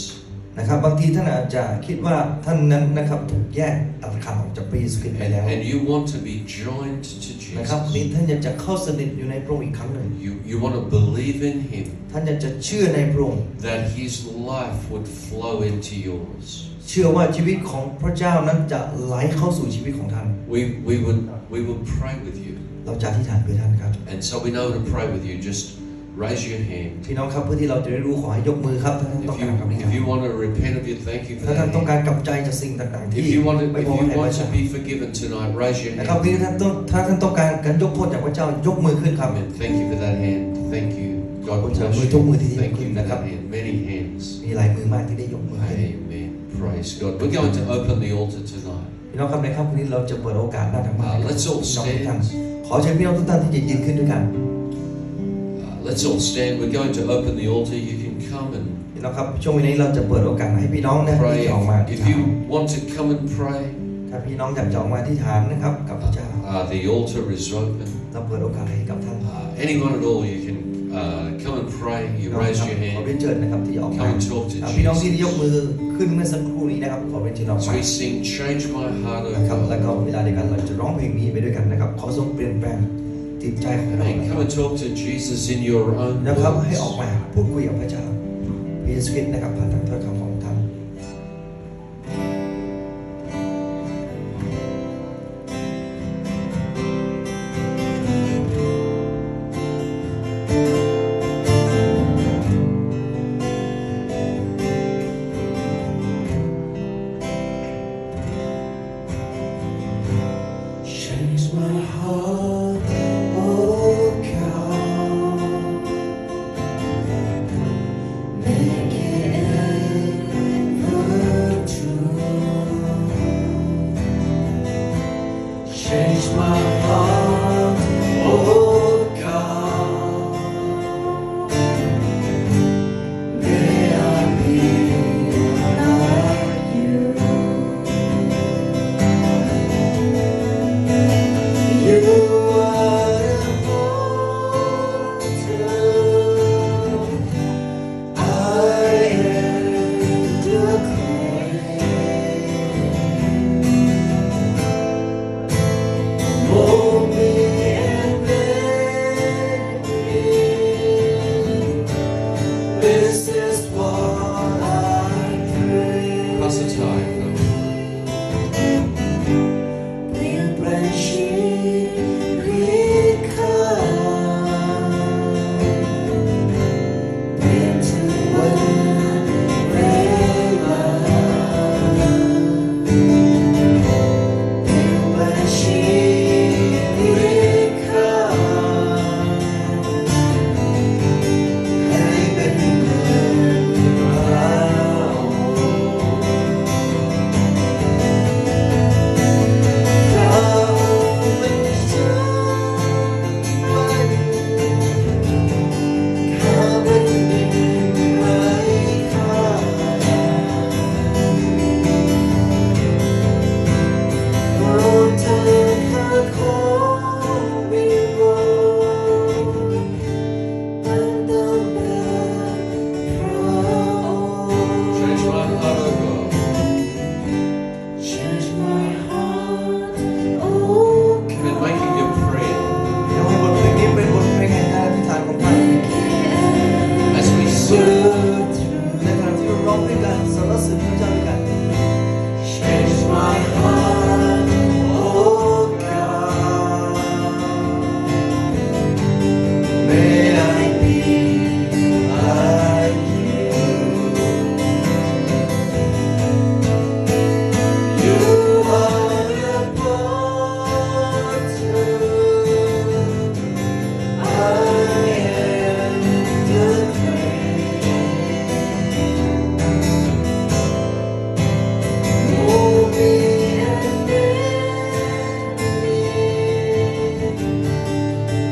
นะครับบางทีท่านอาจจะคิดว่าท่านนั้นนะครับถูกแยกตัดขาดออกจากพระเยซูคริสต์ไปแล้ว And you want to be joined to นะครับ Jesus. นี้ท่านอยากจะเข้าสนิทอยู่ในพระองค์อีกครั้งหนึ่ง You want to believe in Him, ท่านอยากจะเชื่อในพระองค์ that His life would flow into yours. เชื่อว่าชีวิตของพระเจ้านั้นจะไหลเข้าสู่ชีวิตของท่าน We would pray with you. เราจะอธิษฐานเพื่อท่านครับ And so we know to pray with you. Just raise your hand. พี่น้องครับเพื่อที่เราจะได้รู้ขอให้ยกมือครับถ้าท่านต้องการกลับใจ If you want to repent of your, thank you for ถ้า that. ท่านต้องการ hand. กลับใจจากสิ่งต่างๆที่ If you want ไม่พอให้พระเจ้า to be forgiven tonight, raise your นะครับ hand. พี่ถ้าท่านต้องการการยกโทษจากพระเจ้ายกมือขึ้นครับ Amen. Thank you for that hand. Thank you. God bless you. Thank you for that hand. Many hands. มีหลายมือมากที่ได้ยกมือขึ้น Amen. Praise God. We're going to open the altar tonight. พี่น้องครับในค่ำคืนนี้เราจะเปิดโอกาสหน้าธรรมะ Let's all พี่น้องทุกท่าน stand. ขอเชิญพี่น้องทุกท่านที่จะยืนขึ้นด้วยกัน Let's all stand. We're going to open the altar. You can come and พี่น้องครับช่วงนี้เราจะเปิดโอกาสให้พี่น้องนะที่ pray. จะออกมาที่ If ฐาน you want to come and pray, ถ้าพี่น้องอยากจะออกมาที่ฐานนะครับกับพระเจ้า the altar is open. เราเปิดโอกาสให้กับท่าน Anyone at all, you can come and pray. You น้อง raise ครับ your ขอเรีย hand. นเชิญนะครับที่ออกมา Come and talk to พี่น้องที่ Jesus. ยกมือขึ้นเมื่อสักครู่นี้นะครับขอเรียนเชิญออก As มา we sing, change my heart, นะครับ O แล้วก็ God. เวลาเดียวกันเราจะร้องเพลงนี้ไปด้วยกันนะครับขอทรงเปลี่ยนแปลงจิตใจของเรา And come and talk to Jesus in your own นะครับให้ออก words. มาพูดคุยกับพระเจ้าพระเยซูคริสต์นะครับผ่านทางถ้อยคำของท่าน Change Change my heart, oh God. May I be like you. You are immortal. I am the clay. Mold me and make me. This is what I pray. Pass the time.เปลี่ยนแปลงชีวิตข้าเปลี่ยนทุกวันเวลาเปลี่ยนแปลงชีวิตข้าให้เป็นเหมือนเรา เราเป็นเจ้าข้าเป็นดินไร้ค่าโปรดเธอข้าขอวิงวอนเป็นตามแบบพระองค์ Change my heart, oh God. Change my heart, oh I've been making your prayer อยากให้บทเพลงนี้เป็นบทเพลงแห่งการอธิษฐานของท่าน as we sing. ในขณะที่เราร้องด้วยกันสรรเสริญพระเจ้าด้วยกัน Change my heart, oh God. May I be like you. You are the potter. I am the clay. Mold me and make me.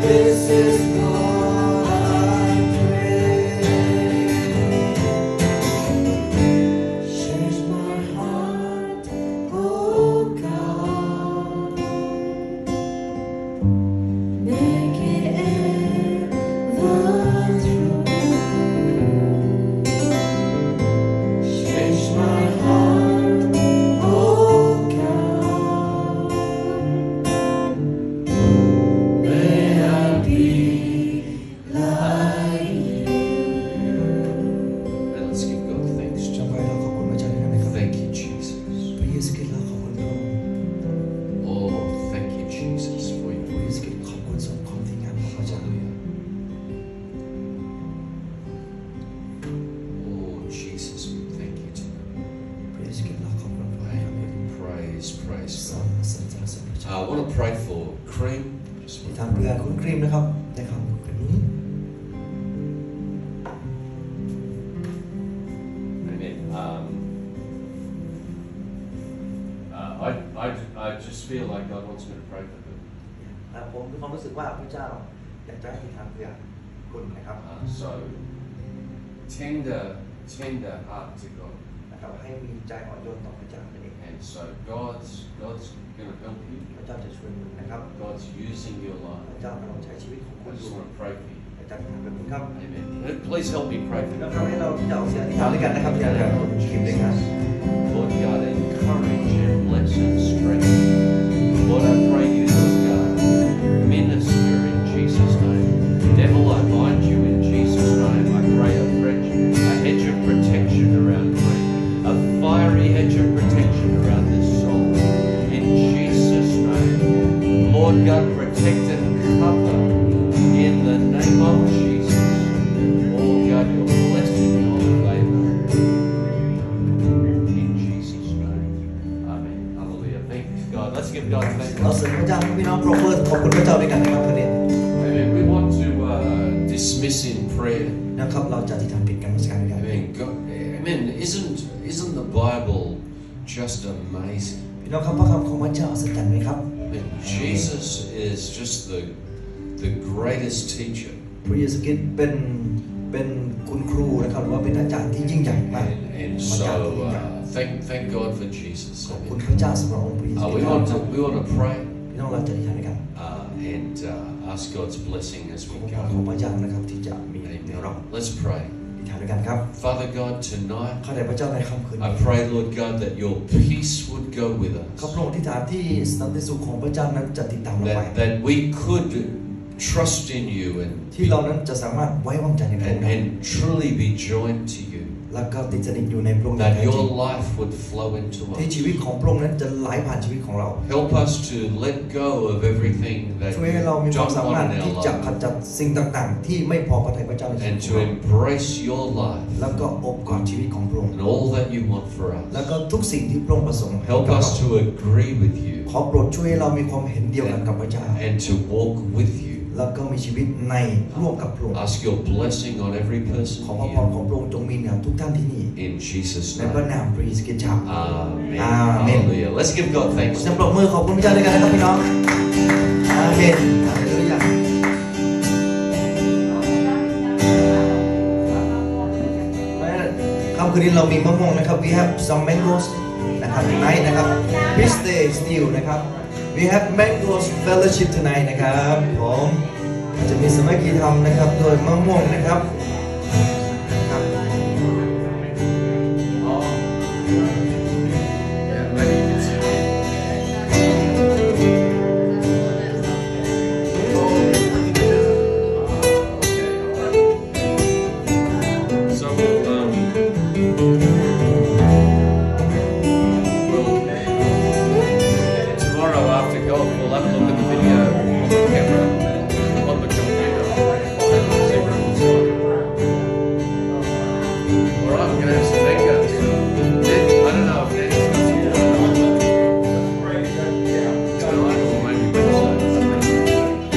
This is what I pray. Change my heart, oh God. Make it ever true. Change my heart, oh God. May I be like you. And let's give God thanks. จำไว้เราขอบคุณพระเจ้าด้วยนะครับ Thank you, Jesus. พระเยซูคริสต์เราขอบคุณพระองค์ Oh, thank you, Jesus, for พระ your เยซูคริสต์ขอบคุณสำหรับความดีงามของพระเจ้า Oh, Jesus, we thank you tonight. พระเยซูคริสต์เราขอบคุณพระองค์ Praise, praise สร God. รเสริญพระเจ้า I want to pray for Cream. Just ที่ทางเพื่อคุณครีมนะครับนะครับคืนนี้ Amen. I just feel like God wants me to pray for them. ผมมีความรู้สึกว่าพระเจ้าอยากจะให้ทางเพื่อคุณนะครับ So tender heart to God. นะครับให้มีใจอ่อนโยนต่อพระเจ้านั่นเอง And so God's going to help you. พระเจ้าจะช่วยคุณนะครับ God's using your พ life. ระเจ้ากำลังใช้ชีวิตของคุ I ณอ just ยู่ want to pray for you. พระเจ้าจะทำแบบนี้ครับ Amen. Please help me pray for แล้ว you. ทำให้เราจะเอาเสียงอธิษฐานด้วยกันนะครับอย่าลืมคุณครีมด้วยกัน Lord God, encourage and bless and strengthen. Lord, I pray you, Lord God, minister in Jesus' name. Devil, I bind you in Jesus' name. I pray a hedge of protection around me, a fiery hedge of protection around this soul. In Jesus' name. Lord God, protect and cover in the name of Jesus. Oh God, your blessing, your favor. In Jesus' name. Amen. Hallelujah. Thank God. Let's give God thanks. เราเสริญพระเจ้าพี่น้องโปรเฟอร์ขอบคุณพระเจ้าด้วยกันนะครับคืนนี้ Amen. We want to dismiss in prayer. นะครับเราจะอธิษฐานปิดการนมัสการด้วยกัน Amen. God, amen. Isn't the Bible just amazing? พี่น้องครับพระคำของพระเจ้าอัศจรรย์ไหมครับ Amen. Jesus is just the greatest teacher. พระเยซูคริสต์เป็นคุณครูนะครับหรือว่าเป็นอาจารย์ที่ยิ่งใหญ่มาก And อาจารย์ที่ยิ่งใหญ่ so thank God for Jesus. ขอบคุณพระเจ้าสำหรับองค์พระเยซูคริสต์ We want to pray พี่น้องเราจะอธิษฐานด้วยกัน and ask God's blessing as ขอ we พระพร go. ของพระเจ้านะครับที่จะมีในเรา Let's pray. อธิษฐานด้วยกันครับ Father God, tonight ข้าแต่พระเจ้าในค่ำคืน I pray, Lord God, that your peace would go with ข้า us. พระองค์อธิษฐานที่สันติสุขของพระเจ้านั้นจะติดตามเราไป That we could trust in you ที่เรานั้นจะสามารถไว้วางใจในพระองค์ได้ and truly be joined to you. แล้วก็ติดสนิทอยู่ในพระองค์ That แท้จริ your ง life would flow into ที่ us. ชีวิตของพระองค์นั้นจะไหลผ่านชีวิตของเรา Help us to let go of everything that ช่วย we ให้เรามีความ don't สามารถ want in ที่ our จะข life จัดสิ่งต่างๆ ที่ไม่พอพระทัยพระเจ้าในชีวิ and ตข to องเรา embrace your life แล้วก็อบกอดชีวิตของพระองค์ and all that you want for แล้ว us. ก็ทุกสิ่งที่พระองค์ประสงค์ให้ Help กับเรา us to agree with you ขอโปรดช่วยให้เรามีความเห็นเดียวกันกับพระเจ้า and to walk with you. แล้วก็มีชีวิตในร่วมกับพระองค์ Ask your blessing on every ข person อพระพร here ของพระองค์จงมีเหนือทุกท่านที่นี่ in Jesus' ในพระ name. นามพระเยซูคริสต์เจ้า Amen. Amen. Hallelujah. Let's give God thanks. จะปรบมือขอบคุณพระเจ้าด้วยกันนะครับพี่น้องอาเมนฮาเลลูยาค่ำคืนนี้เรามีมะม่วงนะครับ we have some mangoes นะครับ tonight นะครับ please stay still นะครับ we have mangoes fellowship tonight นะครับผมจะมีสมัคคีธรรมนะครับโดยมะม่วงนะครับครับ So Tomorrow after golf, we'll have a look at the video on the camera, on the computer. See what it looks like. All right, we're going to have some mangoes. I don't know if Danny's got some tonight or maybe Wednesday.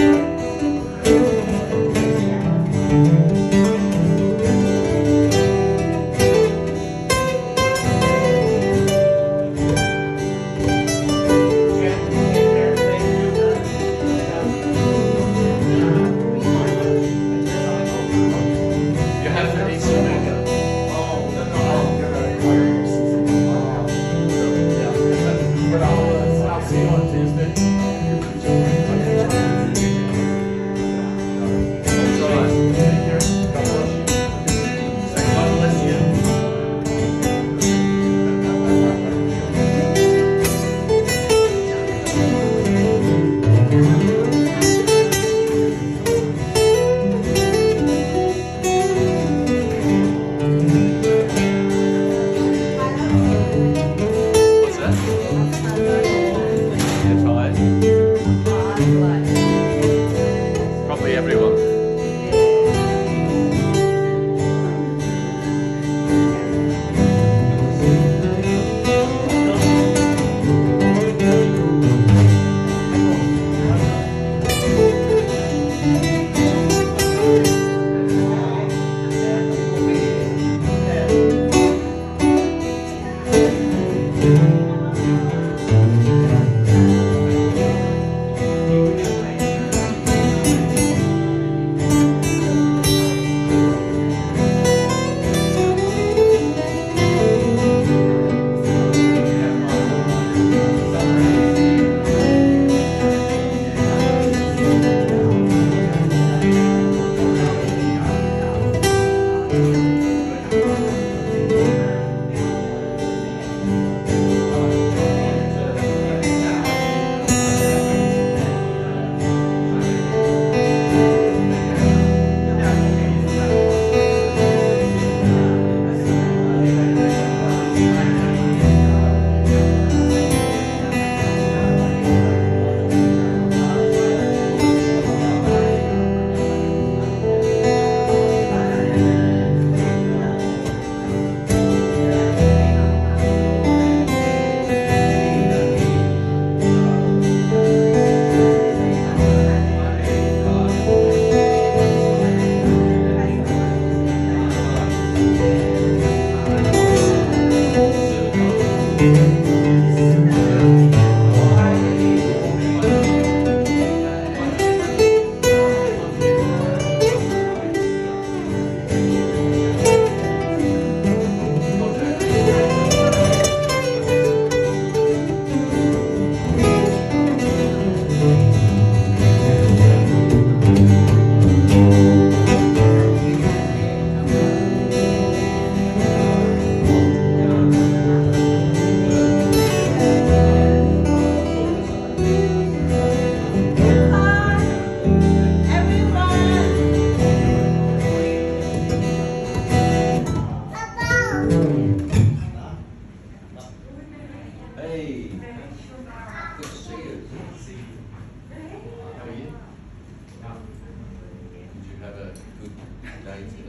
created.